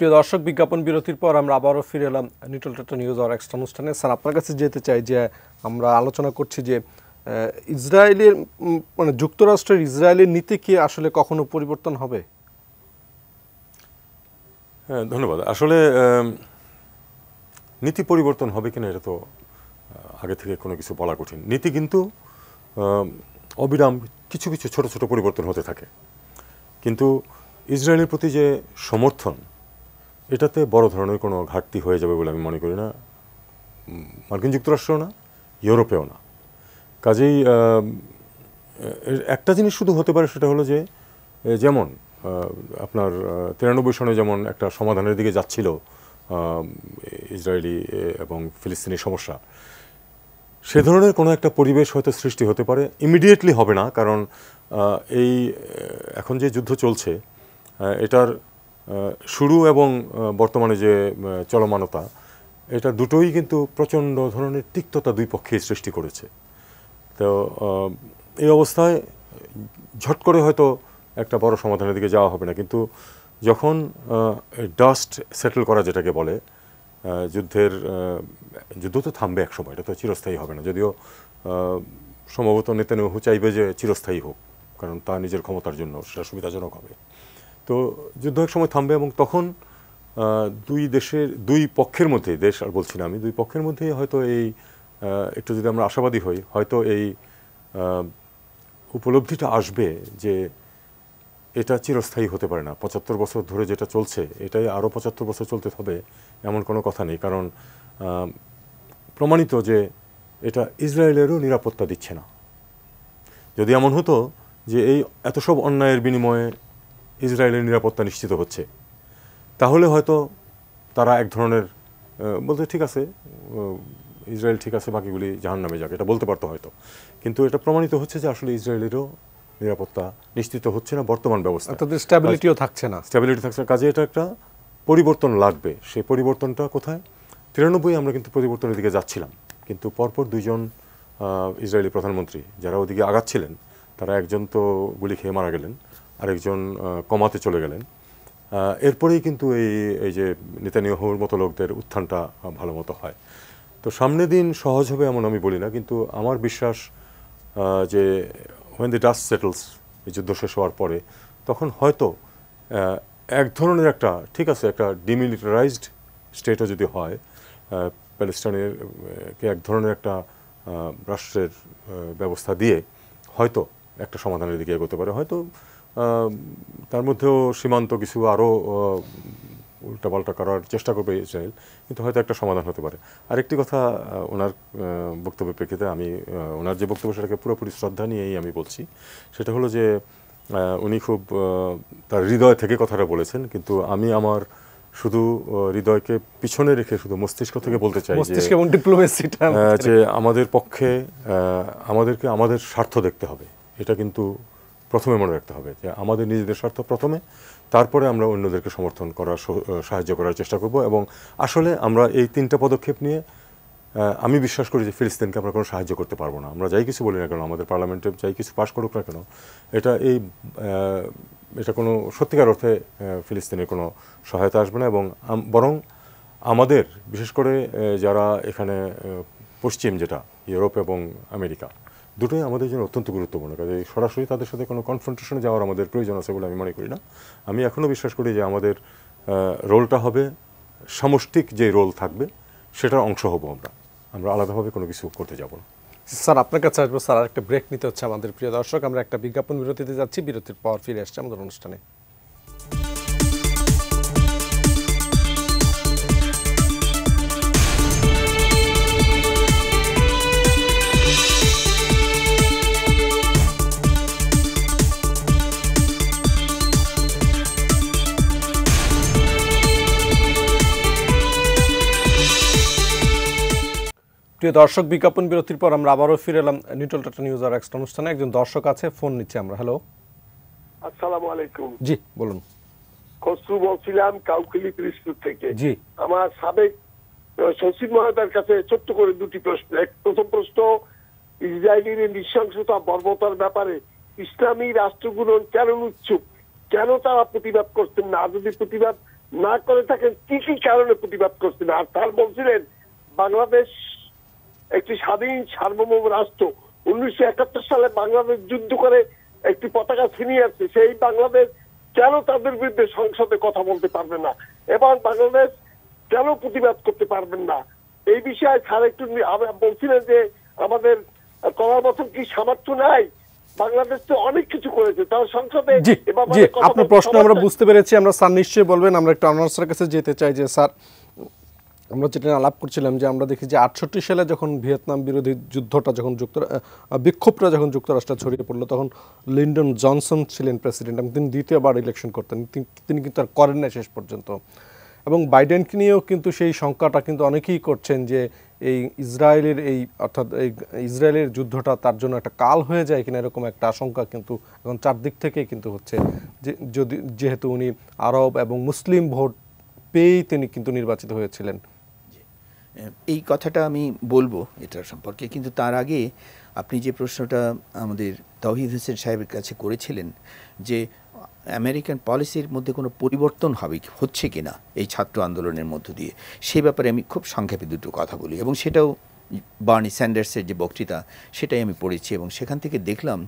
প্রিয় দর্শক, বিজ্ঞাপন বিরতির পর আমরা আবারও ফিরে এলাম নিটল টেট্রা নিউজ আওয়ার এক্সট্রা অনুষ্ঠানে। স্যার, আপনার কাছে যেতে চাই যে আমরা আলোচনা করছি যে ইসরায়েলের যুক্তরাষ্ট্রের ইসরায়েলের নীতি কি আসলে কখনো পরিবর্তন হবে? হ্যাঁ, ধন্যবাদ। আসলে নীতি পরিবর্তন হবে কিনা এটা তো আগে থেকে কোনো কিছু বলা কঠিন। নীতি কিন্তু অবিরাম কিছু কিছু ছোট ছোট পরিবর্তন হতে থাকে, কিন্তু ইসরায়েলের প্রতি যে সমর্থন, এটাতে বড় ধরনের কোনো ঘাটতি হয়ে যাবে বলে আমি মনে করি না, মার্কিন যুক্তরাষ্ট্রেও না, ইউরোপেও না। কাজেই একটা জিনিস শুধু হতে পারে, সেটা হলো যে যেমন আপনার 93 সনে যেমন একটা সমাধানের দিকে যাচ্ছিল ইসরায়েলি এবং ফিলিস্তিনি সমস্যা, সে ধরনের কোনো একটা পরিবেশ হয়তো সৃষ্টি হতে পারে। ইমিডিয়েটলি হবে না, কারণ এই এখন যে যুদ্ধ চলছে এটার শুরু এবং বর্তমানে যে চলমানতা, এটা দুটোই কিন্তু প্রচণ্ড ধরনের তিক্ততা দুই পক্ষেই সৃষ্টি করেছে। তো এই অবস্থায় ঝট করে হয়তো একটা বড় সমাধানের দিকে যাওয়া হবে না, কিন্তু যখন ডাস্ট সেটেল করা যেটাকে বলে, যুদ্ধ তো থামবে এক সময়, এটা তো চিরস্থায়ী হবে না, যদিও সম্ভবত নেতানিয়াহু চাইবে যে চিরস্থায়ী হোক, কারণ তা নিজের ক্ষমতার জন্য সেটা সুবিধাজনক হবে। তো যুদ্ধ এক সময় থামবে এবং তখন দুই পক্ষের মধ্যে, দেশ আর বলছি না আমি, দুই পক্ষের মধ্যেই হয়তো এই একটু যদি আমরা আশাবাদী হই, হয়তো এই উপলব্ধিটা আসবে যে এটা চিরস্থায়ী হতে পারে না। ৭৫ বছর ধরে যেটা চলছে এটাই আরও ৭৫ বছর চলতে হবে এমন কোনো কথা নেই, কারণ প্রমাণিত যে এটা ইসরায়েলেরও নিরাপত্তা দিচ্ছে না। যদি এমন হতো যে এই এত সব অন্যায়ের বিনিময়ে ইসরায়েলের নিরাপত্তা নিশ্চিত হচ্ছে, তাহলে হয়তো তারা এক ধরনের বলতে ঠিক আছে, ইসরায়েল ঠিক আছে, বাকিগুলি জাহান্নামে যাক, এটা বলতে পারতো হয়তো। কিন্তু এটা প্রমাণিত হচ্ছে যে আসলে ইসরায়েলেরও নিরাপত্তা নিশ্চিত হচ্ছে না বর্তমান ব্যবস্থা, তাদের স্ট্যাবিলিটিও থাকছে না, কাজে এটা একটা পরিবর্তন লাগবে। সেই পরিবর্তনটা কোথায়? ৯৩ আমরা কিন্তু পরিবর্তনের দিকে যাচ্ছিলাম, কিন্তু পরপর দুইজন ইসরায়েলি প্রধানমন্ত্রী যারা ওদিকে আগাচ্ছিলেন, তারা একজন তো গুলি খেয়ে মারা গেলেন, আরেকজন কমাতে চলে গেলেন। এরপরেই কিন্তু এই যে নেতানিয়াহুর মতো লোকদের উত্থানটা ভালো মতো হয়। তো সামনে দিন সহজ হবে এমন আমি বলি না, কিন্তু আমার বিশ্বাস যে when the dust settles, এই যুদ্ধ শেষ হওয়ার পরে, তখন হয়তো এক ধরনের একটা ঠিক আছে একটা ডিমিলিটারাইজড স্টেটও যদি হয়, প্যালেস্টাইনের এক ধরনের একটা রাষ্ট্রের ব্যবস্থা দিয়ে হয়তো একটা সমাধানের দিকে এগোতে পারে। হয়তো তার মধ্যেও সীমান্ত কিছু আরও উল্টাপাল্টা করার চেষ্টা করবে ইসরায়েল, কিন্তু হয়তো একটা সমাধান হতে পারে। আরেকটি কথা, ওনার বক্তব্যের প্রেক্ষিতে আমি ওনার যে বক্তব্য সেটাকে পুরোপুরি শ্রদ্ধা নিয়েই আমি বলছি, সেটা হলো যে উনি খুব তার হৃদয় থেকে কথাটা বলেছেন, কিন্তু আমি আমার শুধু হৃদয়কে পিছনে রেখে শুধু মস্তিষ্ক থেকে বলতে চাই যে আমাদের পক্ষে আমাদেরকে আমাদের স্বার্থ দেখতে হবে। এটা কিন্তু প্রথমে মনে রাখতে হবে যে আমাদের নিজেদের স্বার্থ প্রথমে, তারপরে আমরা অন্যদেরকে সমর্থন করার সাহায্য করার চেষ্টা করব। এবং আসলে আমরা এই ৩টা পদক্ষেপ নিয়ে আমি বিশ্বাস করি যে ফিলিস্তিনকে আমরা কোনো সাহায্য করতে পারবো না। আমরা যাই কিছু বলি না কেন, আমাদের পার্লামেন্টে যাই কিছু পাশ করুক না কেন, এটা কোনো সত্যিকার অর্থে ফিলিস্তিনের কোনো সহায়তা আসবে না। এবং বরং আমাদের বিশেষ করে যারা এখানে পশ্চিম, যেটা ইউরোপ এবং আমেরিকা, দুটোই আমাদের জন্য অত্যন্ত গুরুত্বপূর্ণ। কাজে সরাসরি তাদের সাথে কোনো কনফ্রন্টেশনে যাওয়ার আমাদের প্রয়োজন আছে বলে আমি মনে করি না। আমি এখনও বিশ্বাস করি যে আমাদের রোলটা হবে সামষ্টিক, যে রোল থাকবে সেটার অংশ হব আমরা আলাদাভাবে কোনো কিছু করতে যাব না। স্যার, আপনার কাছে আসবো। স্যার, আরেকটা ব্রেক নিতে হচ্ছে আমাদের প্রিয় দর্শক। আমরা একটা বিজ্ঞাপন বিরতিতে যাচ্ছি, বিরতির পর ফিরে আসছি আমাদের অনুষ্ঠানে। প্রিয় দর্শক, বিজ্ঞাপন বিরতির পর আমরা আবারও ফিরে এলাম নিউট্রাল টাটা নিউজ আর এক্সট্রা অনুষ্ঠানে। একজন দর্শক আছে, ফোন নিচ্ছি আমরা। হ্যালো, আসসালামু আলাইকুম। জি বলুন। খসরু বলছিলাম কাউখালী পিরিজপুর থেকে। জি, আমার সাবেক সচিব মহোদয়ের কাছে ছোট্ট করে দুটি প্রশ্ন। প্রথম প্রশ্ন, ইসরায়েলের নৃশংসতা বর্বরতার ব্যাপারে ইসলামী রাষ্ট্রগুলো কেন উৎসুক, কেন তারা প্রতিবাদ করছেন না? যদি প্রতিবাদ না করে থাকেন কি কি কারণে প্রতিবাদ করছেন? আর তার বলছিলেন বাংলাদেশ একটি স্বাধীন সার্বভৌম রাষ্ট্র, 1971 সালে বাংলাদেশ যুদ্ধ করে একটি পতাকা ছিনিয়ে আছে, সেই বাংলাদেশ কেন তাদের বিরুদ্ধে সংসদে কথা বলতে পারবে না এবং বাংলাদেশ কেন প্রতিবাদ করতে পারবেন না? এই বিষয়ে স্যার একটু বলছিলেন যে আমাদের করার মতন কি সামর্থ্য নাই? বাংলাদেশ তো অনেক কিছু করেছে, তার সংসদে। আপনার প্রশ্ন আমরা বুঝতে পেরেছি। আমরা স্যার নিশ্চয়ই বলবেন। আমরা একটু আনোয়ার কাছে যেতে চাই যে স্যার, আমরা যেটা আলাপ করছিলাম যে আমরা দেখি যে 68 সালে যখন ভিয়েতনাম বিরোধী যুদ্ধটা যখন বিক্ষোভটা যখন যুক্তরাষ্ট্রে ছড়িয়ে পড়লো, তখন লিন্ডন জনসন ছিলেন প্রেসিডেন্ট এবং তিনি দ্বিতীয়বার ইলেকশন করতেন, তিনি কিন্তু আর করেন না শেষ পর্যন্ত। এবং বাইডেনকে নিয়েও কিন্তু সেই শঙ্কাটা কিন্তু অনেকেই করছেন যে এই ইসরায়েলের অর্থাৎ এই ইসরায়েলের যুদ্ধটা তার জন্য একটা কাল হয়ে যায় কিনা, এরকম একটা আশঙ্কা কিন্তু এখন চারদিক থেকেই কিন্তু হচ্ছে, যে যেহেতু উনি আরব এবং মুসলিম ভোট পেয়েই তিনি কিন্তু নির্বাচিত হয়েছিলেন। এই কথাটা আমি বলবো এটার সম্পর্কে, কিন্তু তার আগে আপনি যে প্রশ্নটা আমাদের তৌহিদ হোসেন সাহেবের কাছে করেছিলেন যে আমেরিকান পলিসির মধ্যে কোনো পরিবর্তন হচ্ছে কিনা এই ছাত্র আন্দোলনের মধ্য দিয়ে, সে ব্যাপারে আমি খুব সংক্ষেপে দুটো কথা বলি, এবং সেটাও বার্নি স্যান্ডার্সের যে বক্তৃতা সেটাই আমি পড়েছি, এবং সেখান থেকে দেখলাম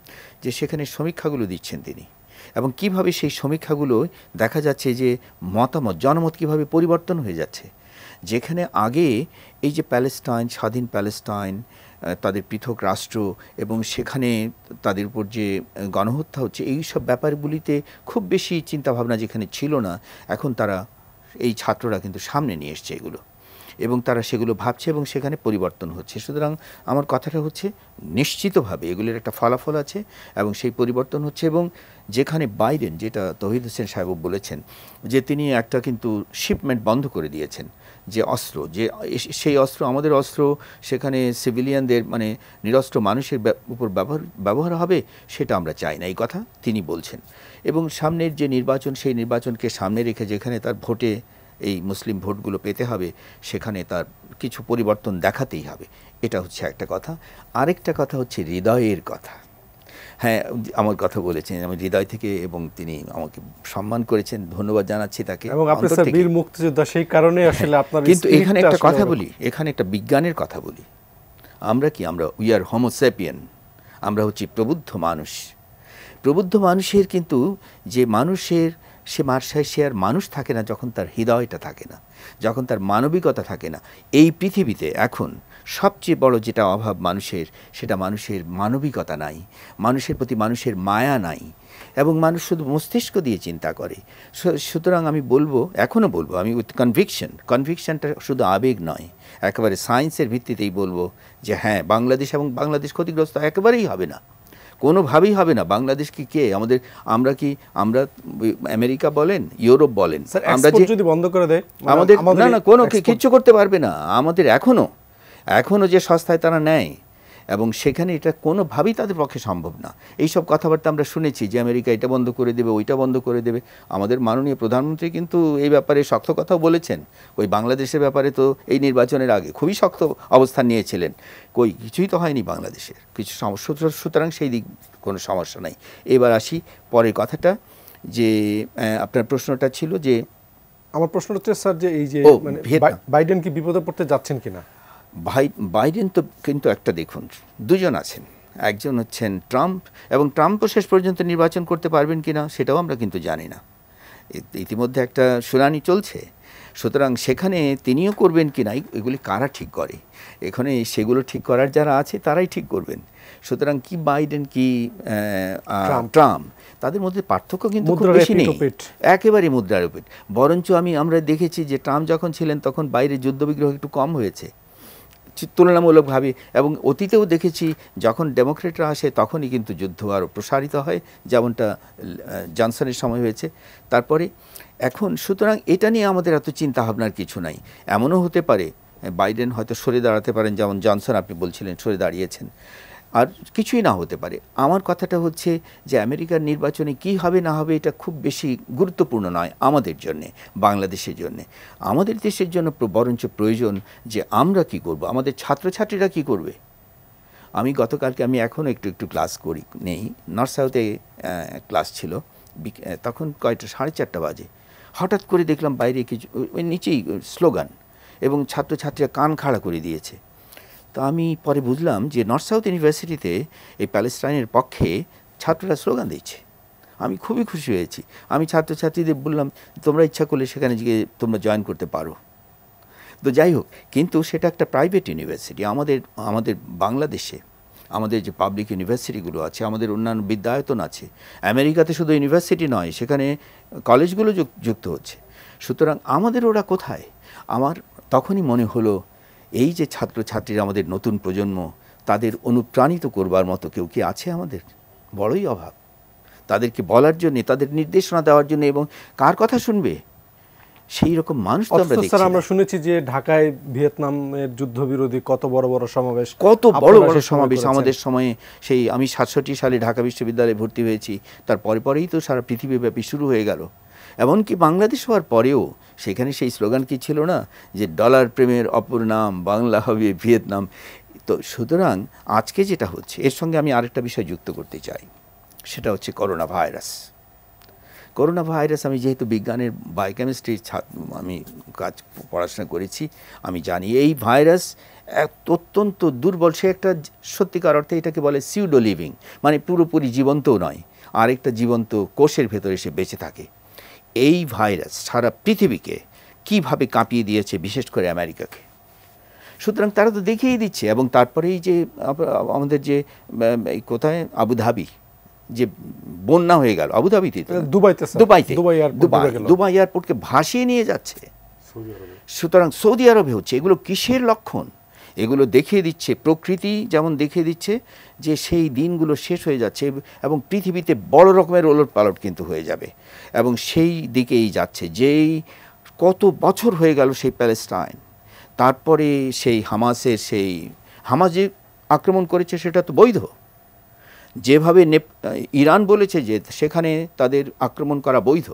যে সেখানে সমীক্ষাগুলো দিচ্ছেন তিনি, এবং কিভাবে সেই সমীক্ষাগুলো দেখা যাচ্ছে যে মতামত, জনমত কিভাবে পরিবর্তন হয়ে যাচ্ছে। যেখানে আগে এই যে প্যালেস্টাইন, স্বাধীন প্যালেস্টাইন, তাদের পৃথক রাষ্ট্র এবং সেখানে তাদের উপর যে গণহত্যা হচ্ছে, এই সব ব্যাপারগুলিতে খুব বেশি চিন্তাভাবনা যেখানে ছিল না, এখন তারা, এই ছাত্ররা কিন্তু সামনে নিয়ে এসছে এগুলো, এবং তারা সেগুলো ভাবছে এবং সেখানে পরিবর্তন হচ্ছে। সুতরাং আমার কথাটা হচ্ছে নিশ্চিতভাবে এগুলির একটা ফলাফল আছে এবং সেই পরিবর্তন হচ্ছে। এবং যেখানে বাইডেন, যেটা তৌহিদ হোসেন সাহেব বলেছেন যে তিনি একটা কিন্তু শিপমেন্ট বন্ধ করে দিয়েছেন, যে অস্ত্র, যে সেই অস্ত্র আমাদের অস্ত্র সেখানে সিভিলিয়ানদের মানে নিরস্ত্র মানুষের উপর ব্যবহার হবে, সেটা আমরা চাই না, এই কথা তিনি বলছেন। এবং সামনের যে নির্বাচন, সেই নির্বাচনকে সামনে রেখে যেখানে তার ভোটে এই মুসলিম ভোটগুলো পেতে হবে, সেখানে তার কিছু পরিবর্তন দেখাতেই হবে, এটা হচ্ছে একটা কথা। আরেকটা কথা হচ্ছে হৃদয়ের কথা। হ্যাঁ, আমার কথা বলেছেন আমি হৃদয় থেকে, এবং তিনি আমাকে সম্মান করেছেন, ধন্যবাদ জানাচ্ছি তাকে। এবং আপনি স্যার বীর মুক্তিযোদ্ধা, সেই কারণে আসলে আপনার, কিন্তু এখানে একটা কথা বলি, এখানে একটা বিজ্ঞানের কথা বলি। আমরা কি, আমরা উই আর হোমোস্যাপিয়েন, আমরা হচ্ছি প্রবুদ্ধ মানুষ। প্রবুদ্ধ মানুষের কিন্তু যে মানুষের সে আর মানুষ থাকে না যখন তার হৃদয়টা থাকে না, যখন তার মানবিকতা থাকে না। এই পৃথিবীতে এখন সবচেয়ে বড় যেটা অভাব মানুষের, সেটা মানুষের মানবিকতা নাই, মানুষের প্রতি মানুষের মায়া নাই, এবং মানুষ শুধু মস্তিষ্ক দিয়ে চিন্তা করে। সুতরাং আমি বলবো, এখনও বলবো আমি উইথ কনভিকশনটা শুধু আবেগ নয়, একেবারে সায়েন্সের ভিত্তিতেই বলবো যে হ্যাঁ, বাংলাদেশ এবং বাংলাদেশ ক্ষতিগ্রস্ত একেবারেই হবে না, কোনোভাবেই হবে না। বাংলাদেশ কি কে আমাদের, আমরা কি, আমরা আমেরিকা বলেন, ইউরোপ বলেন, আমরা যদি বন্ধ করে দেয় আমাদের না কোনো কিচ্ছু করতে পারবে না। আমাদের এখনো যে সস্তায় তারা নেয়, এবং সেখানে এটা কোনোভাবেই তাদের পক্ষে সম্ভব না। এইসব কথাবার্তা আমরা শুনেছি যে আমেরিকা এটা বন্ধ করে দেবে, ওইটা বন্ধ করে দেবে। আমাদের মাননীয় প্রধানমন্ত্রী কিন্তু এই ব্যাপারে শক্ত কথাও বলেছেন। ওই বাংলাদেশের ব্যাপারে তো এই নির্বাচনের আগে খুবই শক্ত অবস্থান নিয়েছিলেন। কিছুই তো হয়নি বাংলাদেশের, কিছু সমস্যা, সুতরাং সেই দিক কোনো সমস্যা নাই। এবার আসি পরের কথাটা, যে আপনার প্রশ্নটা ছিল যে, আমার প্রশ্ন হচ্ছে স্যার যে এই যে মানে বাইডেন কি বিপদে পড়তে যাচ্ছেন কিনা? বাইডেন তো কিন্তু একটা দেখুন, দুজন আছেন, একজন হচ্ছেন ট্রাম্প, এবং ট্রাম্পও শেষ পর্যন্ত নির্বাচন করতে পারবেন কিনা সেটাও আমরা কিন্তু জানি না। ইতিমধ্যে একটা শুনানি চলছে, সুতরাং সেখানে তিনিও করবেন কিনা এগুলি কারা ঠিক করে? এখানে সেগুলো ঠিক করার যারা আছে তারাই ঠিক করবেন। সুতরাং কি বাইডেন কি ট্রাম্প, তাদের মধ্যে পার্থক্য কিন্তু খুব বেশি নেই, একেবারে মুদ্রার উপর। বরঞ্চ আমরা দেখেছি যে ট্রাম্প যখন ছিলেন তখন বাইরে যুদ্ধবিগ্রহ একটু কম হয়েছে তুলনামূলকভাবে, এবং অতীতেও দেখেছি যখন ডেমোক্রেটরা আসে তখনই কিন্তু যুদ্ধ আরও প্রসারিত হয়, যেমনটা জনসনের সময় হয়েছে। তারপরে এখন সুতরাং এটা নিয়ে আমাদের এত চিন্তা ভাবনার কিছু নাই। এমনও হতে পারে বাইডেন হয়তো সরে দাঁড়াতে পারেন, যেমন জনসন আপনি বলছিলেন সরে দাঁড়িয়েছেন, আর কিছুই না হতে পারে। আমার কথাটা হচ্ছে যে আমেরিকার নির্বাচনে কি হবে না হবে এটা খুব বেশি গুরুত্বপূর্ণ নয় আমাদের জন্যে, বাংলাদেশের জন্যে। আমাদের দেশের জন্য বরঞ্চ প্রয়োজন যে আমরা কি করব, আমাদের ছাত্রছাত্রীরা কি করবে। আমি গতকালকে, আমি এখনও একটু ক্লাস নেই, নর্থ সাউথে ক্লাস ছিল, তখন কয়টা 4:30 বাজে, হঠাৎ করে দেখলাম বাইরে কিছু ওই নিচেই স্লোগান, এবং ছাত্রছাত্রীরা কান খাড়া করে দিয়েছে। তো আমি পরে বুঝলাম যে নর্থ সাউথ ইউনিভার্সিটিতে এই প্যালেস্টাইনের পক্ষে ছাত্ররা স্লোগান দিচ্ছে। আমি খুবই খুশি হয়েছি। আমি ছাত্রছাত্রীদের বললাম তোমরা ইচ্ছা করলে সেখানে গিয়ে তোমরা জয়েন করতে পারো। তো যাই হোক, কিন্তু সেটা একটা প্রাইভেট ইউনিভার্সিটি। আমাদের বাংলাদেশে আমাদের যে পাবলিক ইউনিভার্সিটিগুলো আছে, আমাদের অন্যান্য বিদ্যায়তন আছে, আমেরিকাতে শুধু ইউনিভার্সিটি নয়, সেখানে কলেজগুলো যুক্ত হচ্ছে। সুতরাং আমাদের ওরা কোথায়? আমার তখনই মনে হলো এই যে ছাত্রছাত্রীরা, আমাদের নতুন প্রজন্ম, তাদের অনুপ্রাণিত করবার মতো কেউ কি আছে? আমাদের বড়ই অভাব তাদেরকে বলার জন্যে, তাদের নির্দেশনা দেওয়ার জন্য। এবং কার কথা শুনবে? সেই রকম মানুষ তো আমরা দেখছি স্যার না। আমরা শুনেছি যে ঢাকায় ভিয়েতনামের যুদ্ধবিরোধী কত বড় বড় সমাবেশ, কত বড় আপনারা বড় সে সময় সমাবেশ করেছেন। আমাদের সময়ে। সেই আমি 67 সালে ঢাকা বিশ্ববিদ্যালয়ে ভর্তি হয়েছি, তার পরেই তো সারা পৃথিবীব্যাপী শুরু হয়ে গেল। এমনকি বাংলাদেশ হওয়ার পরেও সেখানে সেই স্লোগান কি ছিল না, যে ডলার প্রেমের অপর নাম বাংলা হবে ভিয়েতনাম। তো সুতরাং আজকে যেটা হচ্ছে, এর সঙ্গে আমি আরেকটা বিষয় যুক্ত করতে চাই, সেটা হচ্ছে করোনা ভাইরাস। করোনা ভাইরাস, আমি যেহেতু বিজ্ঞানের বায়োকেমিস্ট্রির আমি পড়াশোনা করেছি, আমি জানি এই ভাইরাস অত্যন্ত দুর্বল। সে একটা সত্যিকার অর্থে এটাকে বলে সিউডো লিভিং, মানে পুরোপুরি জীবন্তও নয়, আরেকটা জীবন্ত কোষের ভেতরে সে বেঁচে থাকে। এই ভাইরাস সারা পৃথিবীকে কিভাবে কাঁপিয়ে দিয়েছে, বিশেষ করে আমেরিকাকে। সুতরাং তারা তো দেখিয়েই দিচ্ছে। এবং তারপরেই যে আমাদের যে কোথায় আবুধাবি যে বন্যা হয়ে গেল, আবুধাবিতে দুবাই এয়ারপোর্টকে ভাসিয়ে নিয়ে যাচ্ছে। সুতরাং সৌদি আরবে হচ্ছে। এগুলো কিসের লক্ষণ? এগুলো দেখিয়ে দিচ্ছে, প্রকৃতি যেমন দেখিয়ে দিচ্ছে যে সেই দিনগুলো শেষ হয়ে যাচ্ছে এবং পৃথিবীতে বড় রকমের ওলটপালট কিন্তু হয়ে যাবে, এবং সেই দিকেই যাচ্ছে। যেই কত বছর হয়ে গেল সেই প্যালেস্টাইন, তারপরে সেই হামাস যে আক্রমণ করেছে সেটা তো বৈধ। যেভাবে ইরান বলেছে যে সেখানে তাদের আক্রমণ করা বৈধ,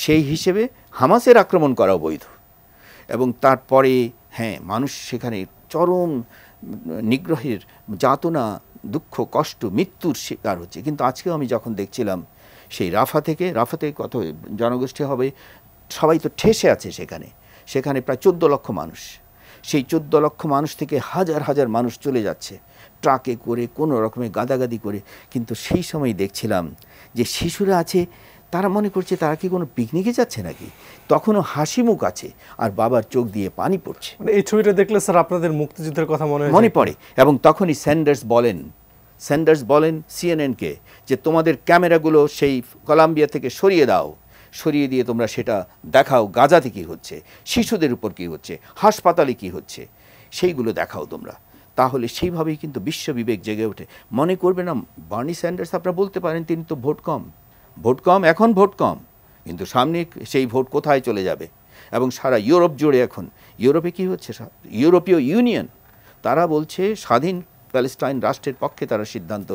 সেই হিসেবে হামাসের আক্রমণ করাও বৈধ। এবং তারপরে হ্যাঁ, মানুষ সেখানে চরম নিগ্রহের যাতনা, দুঃখ, কষ্ট, মৃত্যুর শিকার হচ্ছে। কিন্তু আজকেও আমি যখন দেখছিলাম সেই রাফাতে কত জনগোষ্ঠী হবে, সবাই তো ঠেসে আছে সেখানে প্রায় 14 লক্ষ মানুষ। সেই 14 লক্ষ মানুষ থেকে হাজার হাজার মানুষ চলে যাচ্ছে ট্রাকে করে, কোনো রকমে গাদাগাদি করে। কিন্তু সেই সময় দেখছিলাম যে শিশুরা আছে, তারা মনে করছে তারা কি কোনো পিকনিকে যাচ্ছে নাকি, তখনও হাসি মুখ আছে আর বাবার চোখ দিয়ে পানি পড়ছে। এই ছবিটা দেখলে স্যার আপনাদের মুক্তিযুদ্ধের কথা মনে পড়ে। এবং তখনই স্যান্ডার্স বলেন সিএনএনকে যে তোমাদের ক্যামেরাগুলো সেই কলম্বিয়া থেকে সরিয়ে দিয়ে তোমরা সেটা দেখাও, গাজাতে কী হচ্ছে, শিশুদের উপর কী হচ্ছে, হাসপাতালে কী হচ্ছে, সেইগুলো দেখাও তোমরা। তাহলে সেইভাবেই কিন্তু বিশ্ববিবেক জেগে ওঠে। মনে করবে না বার্নি স্যান্ডার্স, আপনারা বলতে পারেন তিনি তো ভোট কম, এখন ভোট কম, কিন্তু সামনে সেই ভোট কোথায় চলে যাবে। এবং সারা ইউরোপ জুড়ে এখন, ইউরোপে কি হচ্ছে, ইউরোপীয় ইউনিয়ন তারা বলছে স্বাধীন প্যালেস্টাইন রাষ্ট্রের পক্ষে তারা সিদ্ধান্ত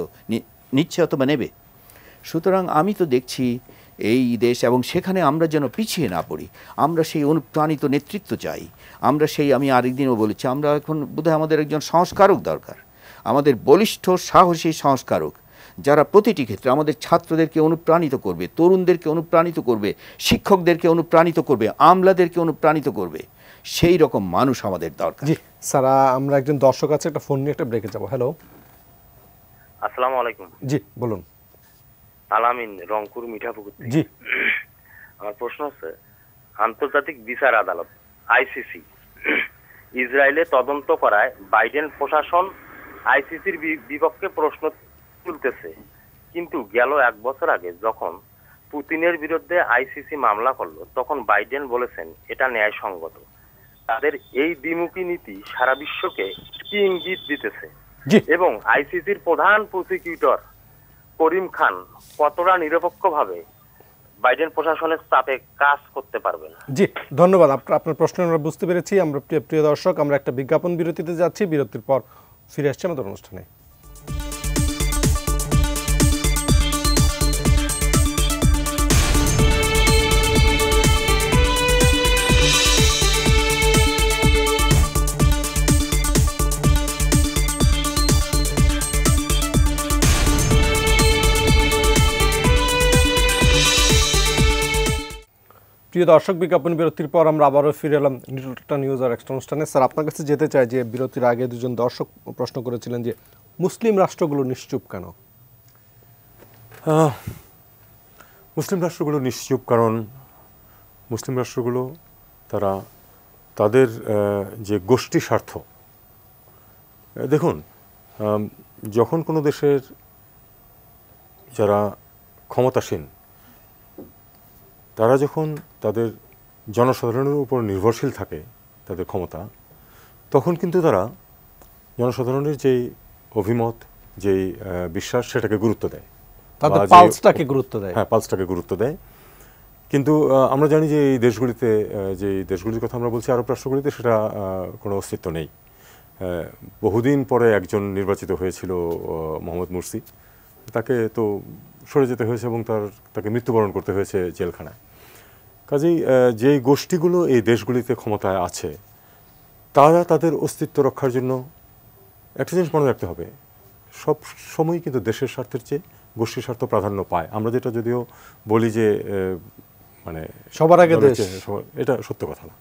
নিচ্ছে অথবা নেবে। সুতরাং আমি তো দেখছি এই দেশ, এবং সেখানে আমরা যেন পিছিয়ে না পড়ি। আমরা সেই অনুপ্রাণিত নেতৃত্ব চাই। আমরা সেই, আমি আরেকদিনও বলেছি, আমরা এখন বোধহয় আমাদের একজন সংস্কারক দরকার, আমাদের বলিষ্ঠ সাহসী সংস্কারক, যারা প্রতিটি ক্ষেত্রে আমাদের ছাত্রদেরকে অনুপ্রাণিত করবে, তরুণদেরকে অনুপ্রাণিত করবে, শিক্ষকদেরকে অনুপ্রাণিত করবে, আমলাদেরকে অনুপ্রাণিত করবে। সেই রকম মানুষ আমাদের দরকার। জি স্যার, আমরা একজন দর্শক আছে, একটা ফোন নিয়ে একটা ব্রেকে যাব। হ্যালো, আসসালামু আলাইকুম। জি বলুন। আলামিন, রংপুর মিঠাপুকুর। জি, আমার প্রশ্ন হচ্ছে, আন্তর্জাতিক বিচার আদালত আইসিসি ইসরায়েলে তদন্ত করায় বাইডেন প্রশাসন আইসিসির বিপক্ষে প্রশ্ন তুলতেছে, কিন্তু গেল 1 বছর আগে যখন পুতিনের বিরুদ্ধে আইসিসি মামলা করলো, তখন বাইডেন বলেছেন এটা ন্যায়সঙ্গত। তাদের এই দ্বিমুখী নীতি সারা বিশ্বকে কি ইঙ্গিত দিতেছে? এবং আইসিসির প্রধান প্রসিকিউটর করিম খান কতটা নিরপেক্ষভাবে বাইডেন প্রশাসনের চাপে কাজ করতে পারবেন? জি ধন্যবাদ। আপনার প্রশ্ন আমরা বুঝতে পেরেছি। আমরা প্রিয় দর্শক, আমরা একটা বিজ্ঞাপন বিরতিতে যাচ্ছি, বিরতির পর ফিরে আসছি আমাদের অনুষ্ঠানে। প্রিয় দর্শক, বিজ্ঞাপন বিরতির পর আমরা আবারও ফিরে এলাম নিউজ আর এক্সট্রা অনুষ্ঠানে। স্যার, আপনার কাছে যেতে চাই যে বিরতির আগে দুজন দর্শক প্রশ্ন করেছিলেন যে মুসলিম রাষ্ট্রগুলো নিশ্চুপ কেন? মুসলিম রাষ্ট্রগুলো নিশ্চুপ কারণ মুসলিম রাষ্ট্রগুলো তাদের যে গোষ্ঠী স্বার্থ, দেখুন, যখন কোনো দেশের যারা ক্ষমতাসীন তারা যখন তাদের জনসাধারণের উপর নির্ভরশীল থাকে তাদের ক্ষমতা, তখন কিন্তু তারা জনসাধারণের যেই অভিমত, যেই বিশ্বাস, সেটাকে গুরুত্ব দেয়, তাদের পালসটাকে গুরুত্ব দেয়। হ্যাঁ, পালসটাকে গুরুত্ব দেয়। কিন্তু আমরা জানি যে এই দেশগুলিতে যে দেশগুলির কথা আমরা বলছি আরব রাষ্ট্রগুলিতে সেটা কোনো অস্তিত্ব নেই। বহুদিন পরে একজন নির্বাচিত হয়েছিল মোহাম্মদ মুরসি, তাকে তো সরে যেতে হয়েছে এবং তাকে মৃত্যুবরণ করতে হয়েছে জেলখানায়। কাজেই যেই গোষ্ঠীগুলো এই দেশগুলিতে ক্ষমতায় আছে তারা তাদের অস্তিত্ব রক্ষার জন্য একটা জিনিস মনে রাখতে হবে, সব সময় কিন্তু দেশের স্বার্থের চেয়ে গোষ্ঠীর স্বার্থ প্রাধান্য পায়। আমরা যেটা যদিও বলি যে মানে সবার আগে দেশ, এটা সত্য কথা না,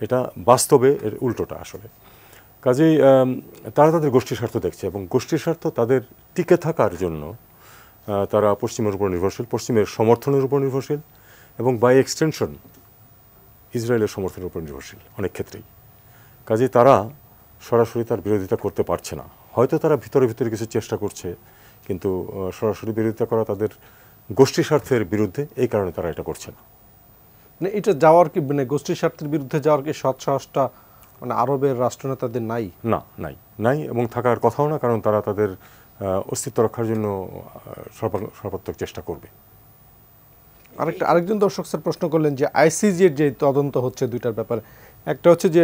এটা বাস্তবে এর উল্টোটা আসলে। কাজেই তারা তাদের গোষ্ঠীর স্বার্থ দেখছে এবং গোষ্ঠীর স্বার্থ তাদের টিকে থাকার জন্য তারা পশ্চিমের উপর নির্ভরশীল, পশ্চিমের সমর্থনের উপর নির্ভরশীল এবং বাই এক্সটেনশন ইসরায়েলের সমর্থনের উপর নির্ভরশীল অনেক ক্ষেত্রেই। কাজেই তারা সরাসরি তার বিরোধিতা করতে পারছে না। হয়তো তারা ভিতরে ভিতরে কিছু চেষ্টা করছে, কিন্তু সরাসরি বিরোধিতা করা তাদের গোষ্ঠী স্বার্থের বিরুদ্ধে, এই কারণে তারা এটা করছে না। মানে এটা যাওয়ার কি মানে গোষ্ঠী স্বার্থের বিরুদ্ধে যাওয়ার কি সৎ সাহসটা মানে আরবের রাষ্ট্রনেতাদের নাই? না, নাই এবং থাকার কথাও না, কারণ তারা তাদের অস্তিত্ব রক্ষার জন্য সর্বাত্মক চেষ্টা করবে। আরেকজন দর্শক স্যার প্রশ্ন করলেন যে আইসিজির যে তদন্ত হচ্ছে দুইটার ব্যাপারে, একটা হচ্ছে যে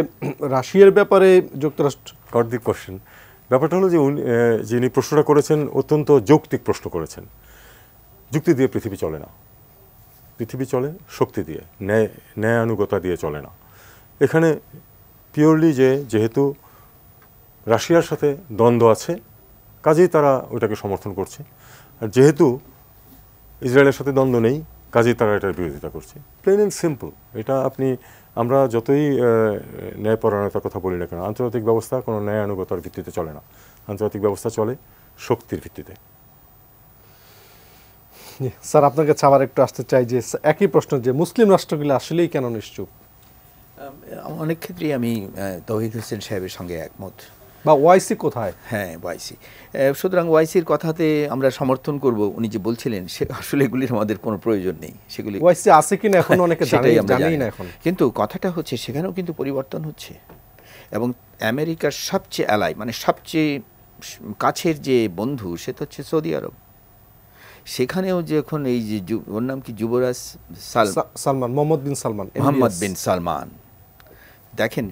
রাশিয়ার ব্যাপারে যুক্তরাষ্ট্র গট দি কোশ্চেন। ব্যাপারটা হলো যে যিনি প্রশ্নটা করেছেন অত্যন্ত যৌক্তিক প্রশ্ন করেছেন। যুক্তি দিয়ে পৃথিবী চলে না, পৃথিবী চলে শক্তি দিয়ে, ন্যায়ানুগতা দিয়ে চলে না। এখানে পিওরলি যেহেতু রাশিয়ার সাথে দ্বন্দ্ব আছে কাজেই তারা ওইটাকে সমর্থন করছে, আর যেহেতু ইসরায়েলের সাথে দ্বন্দ্ব নেই কাজেই তারা এটার বিরোধিতা করছে। Plain and simple. এটা আমরা যতই ন্যায়পরায়ণতার কথা বলি না কেন, আন্তর্জাতিক ব্যবস্থা কোনো ন্যায়ানুগতার ভিত্তিতে চলে না, আন্তর্জাতিক ব্যবস্থা চলে শক্তির ভিত্তিতে। স্যার আপনার কাছে আবার একটু আসতে চাই যে একই প্রশ্ন, যে মুসলিম রাষ্ট্রগুলো আসলেই কেন নিশ্চুপ? অনেক ক্ষেত্রেই আমি তৌহিদ হোসেন সাহেবের সঙ্গে একমত। বা ওয়াইসি কোথায়? হ্যাঁ, ওয়াইসি। সুতরাং ওয়াইসির কথাতে আমরা সমর্থন করব। উনি যে বলছিলেন সে আসলে এগুলির আমাদের কোনো প্রয়োজন নেই, সেগুলি ওয়াইসি আছে কিনা এখন অনেকে জানেই না এখন। কিন্তু কথাটা হচ্ছে সেখানেও কিন্তু পরিবর্তন হচ্ছে এবং আমেরিকার সবচেয়ে অ্যালাই মানে সবচেয়ে কাছের যে বন্ধু সেটা হচ্ছে সৌদি আরব। সেখানেও যখন এই যে ওর নাম কি যুবরাজ সালমান, মোহাম্মদ বিন সালমান, দেখেন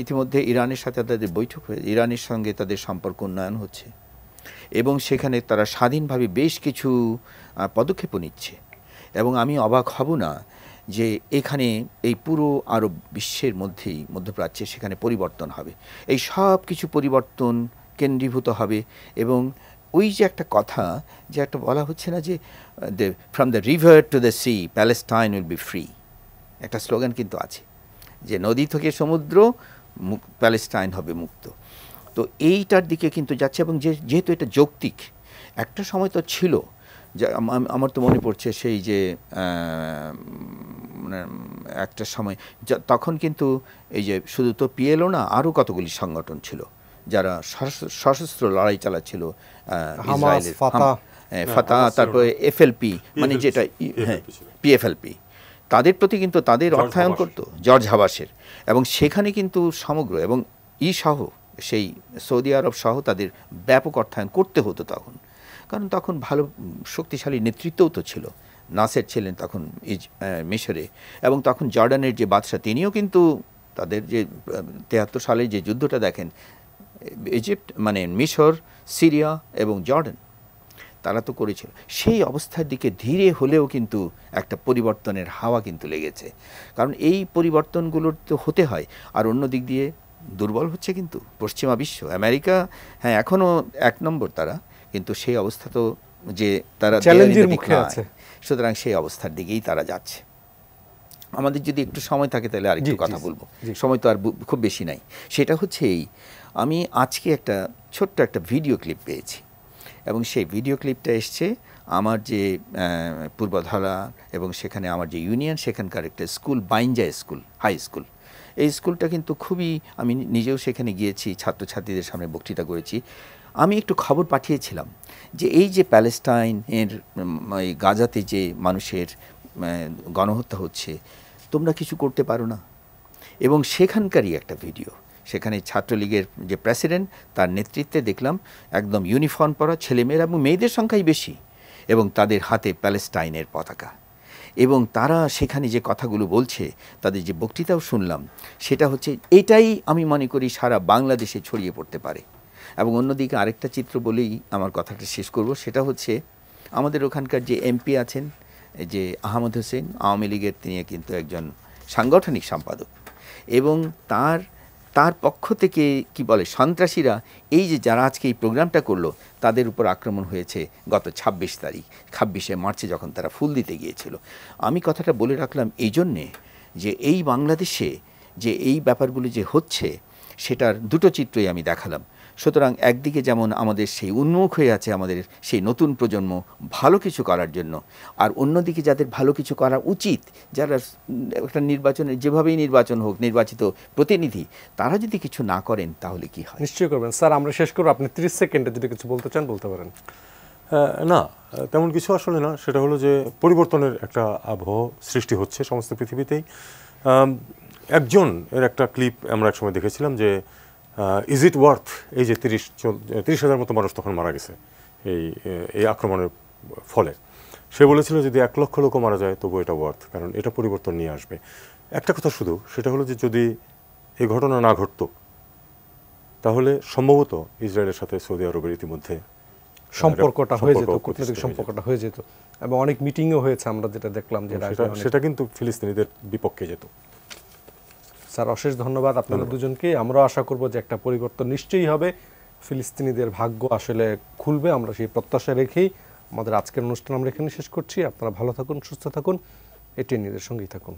ইতিমধ্যে ইরানের সাথে তাদের বৈঠক হয়েছে, ইরানের সঙ্গে তাদের সম্পর্ক উন্নয়ন হচ্ছে এবং সেখানে তারা স্বাধীনভাবে বেশ কিছু পদক্ষেপও নিচ্ছে। এবং আমি অবাক হব না যে এখানে এই পুরো আরব বিশ্বের মধ্যেই মধ্যপ্রাচ্যে সেখানে পরিবর্তন হবে, এই সব কিছু পরিবর্তন কেন্দ্রীভূত হবে। এবং ওই যে একটা কথা যে একটা বলা হচ্ছে না যে from the river to the sea Palestine will be free, একটা স্লোগান কিন্তু আছে যে নদী থেকে সমুদ্র প্যালেস্টাইন হবে মুক্ত। তো এইটার দিকে কিন্তু যাচ্ছে এবং যেহেতু এটা যৌক্তিক, একটা সময় তো ছিল যে আমার তো মনে পড়ছে সেই যে একটা সময় তখন কিন্তু এই যে শুধু তো পিএলও না, আরও কতগুলি সংগঠন ছিল যারা সশস্ত্র লড়াই চালাচ্ছিল, ফাতা, তারপরে এফএলপি মানে যেটা পিএফএলপি, তাদের প্রতি কিন্তু তাদের অর্থায়ন করতো জর্জ হাবাসের, এবং সেখানে কিন্তু সমগ্র এবং সহ সেই সৌদি আরব সহ তাদের ব্যাপক অর্থায়ন করতে হতো তখন, কারণ তখন ভালো শক্তিশালী নেতৃত্বও তো ছিল। নাসের ছিলেন তখন মিশরে, এবং তখন জর্ডানের যে বাদশাহ তিনিও কিন্তু তাদের যে 73 সালে যে যুদ্ধটা দেখেন, ইজিপ্ট মানে মিশর, সিরিয়া এবং জর্ডান তারা তো করেছিল। সেই অবস্থার দিকে ধীরে হলেও কিন্তু একটা পরিবর্তনের হাওয়া কিন্তু লেগেছে, কারণ এই পরিবর্তনগুলোর তো হতে হয়। আর অন্য দিক দিয়ে দুর্বল হচ্ছে কিন্তু পশ্চিমা বিশ্ব, আমেরিকা হ্যাঁ এখনও 1 নম্বর তারা, কিন্তু সেই অবস্থা তো যে তারা চ্যালেঞ্জের মুখে আছে, সুতরাং সেই অবস্থার দিকেই তারা যাচ্ছে। আমাদের যদি একটু সময় থাকে তাহলে আরেকটু কথা বলবো, সময় তো আর খুব বেশি নাই। সেটা হচ্ছে আমি আজকে একটা ছোট্ট একটা ভিডিও ক্লিপ পেয়েছি, এবং সেই ভিডিও ক্লিপটা এসছে আমার যে পূর্বধলা এবং সেখানে আমার যে ইউনিয়ন সেখানকার একটা স্কুল, বাইঞ্জা স্কুল, হাই স্কুল। এই স্কুলটা কিন্তু খুবই, আমি নিজেও সেখানে গিয়েছি, ছাত্রছাত্রীদের সামনে বক্তৃতা করেছি। আমি একটু খবর পাঠিয়েছিলাম যে এই যে প্যালেস্টাইনের গাজাতে যে মানুষের গণহত্যা হচ্ছে, তোমরা কিছু করতে পারো না। এবং সেখানকারই একটা ভিডিও, সেখানে ছাত্রলীগের যে প্রেসিডেন্ট তার নেতৃত্বে দেখলাম একদম ইউনিফর্ম পরা ছেলেমেয়েরা এবং মেয়েদের সংখ্যাই বেশি, এবং তাদের হাতে প্যালেস্টাইনের পতাকা। এবং তারা সেখানে যে কথাগুলো বলছে, তাদের যে বক্তৃতাও শুনলাম, সেটা হচ্ছে এটাই আমি মনে করি সারা বাংলাদেশে ছড়িয়ে পড়তে পারে। এবং অন্যদিকে আরেকটা চিত্র বলেই আমার কথাটা শেষ করব, সেটা হচ্ছে আমাদের ওখানকার যে এমপি আছেন, যে আহমদ হোসেন, আওয়ামী লীগের, তিনি কিন্তু একজন সাংগঠনিক সম্পাদক, এবং তার পক্ষ থেকে কি বলে সন্ত্রাসীরা এই যে যারা আজকে এই প্রোগ্রামটা করলো তাদের উপর আক্রমণ হয়েছে গত 26শে মার্চে যখন তারা ফুল দিতে গিয়েছিল। আমি কথাটা বলে রাখলাম এই জন্যে যে এই বাংলাদেশে যে এই ব্যাপারগুলো যে হচ্ছে সেটার দুটো চিত্রই আমি দেখালাম। সুতরাং একদিকে যেমন আমাদের সেই উন্মুখ হয়ে আছে আমাদের সেই নতুন প্রজন্ম ভালো কিছু করার জন্য, আর অন্যদিকে যাদের ভালো কিছু করা উচিত, যারা একটা নির্বাচনে যেভাবেই নির্বাচন হোক নির্বাচিত প্রতিনিধি, তারা যদি কিছু না করেন তাহলে কি হয়? নিশ্চয়ই করবেন স্যার। আমরা শেষ করব, আপনি 30 সেকেন্ডে যদি কিছু বলতে চান বলতে পারেন। না, তেমন কিছু আসলে না। সেটা হলো যে পরিবর্তনের একটা আবহ সৃষ্টি হচ্ছে সমস্ত পৃথিবীতেই। একজন এর একটা ক্লিপ আমরা একসময় দেখেছিলাম যে ইজ ইট ওয়ার্থ, এই যে 30,000 মতো মানুষ তখন মারা গেছে এই আক্রমণের ফলে। সে বলেছিল যদি 1 লক্ষ লোকও মারা যায় তবু এটা ওয়ার্থ, কারণ এটা পরিবর্তন নিয়ে আসবে। একটা কথা শুধু, সেটা হলো যে যদি এই ঘটনা না ঘটতো তাহলে সম্ভবত ইসরায়েলের সাথে সৌদি আরবের ইতিমধ্যে সম্পর্কটা হয়ে যেত, কূটনৈতিক সম্পর্কটা হয়ে যেত, এবং অনেক মিটিংও হয়েছে আমরা যেটা দেখলাম, যে সেটা কিন্তু ফিলিস্তিনিদের বিপক্ষে যেত। স্যার অশেষ ধন্যবাদ আপনাদের দুজনকে। আমরা আশা করব যে একটা পরিবর্তন নিশ্চয়ই হবে, ফিলিস্তিনিদের ভাগ্য আসলে খুলবে, আমরা সেই প্রত্যাশা রেখেই আমাদের আজকের অনুষ্ঠান আমরা এখানে শেষ করছি। আপনারা ভালো থাকুন, সুস্থ থাকুন, এটি নিজের সঙ্গেই থাকুন।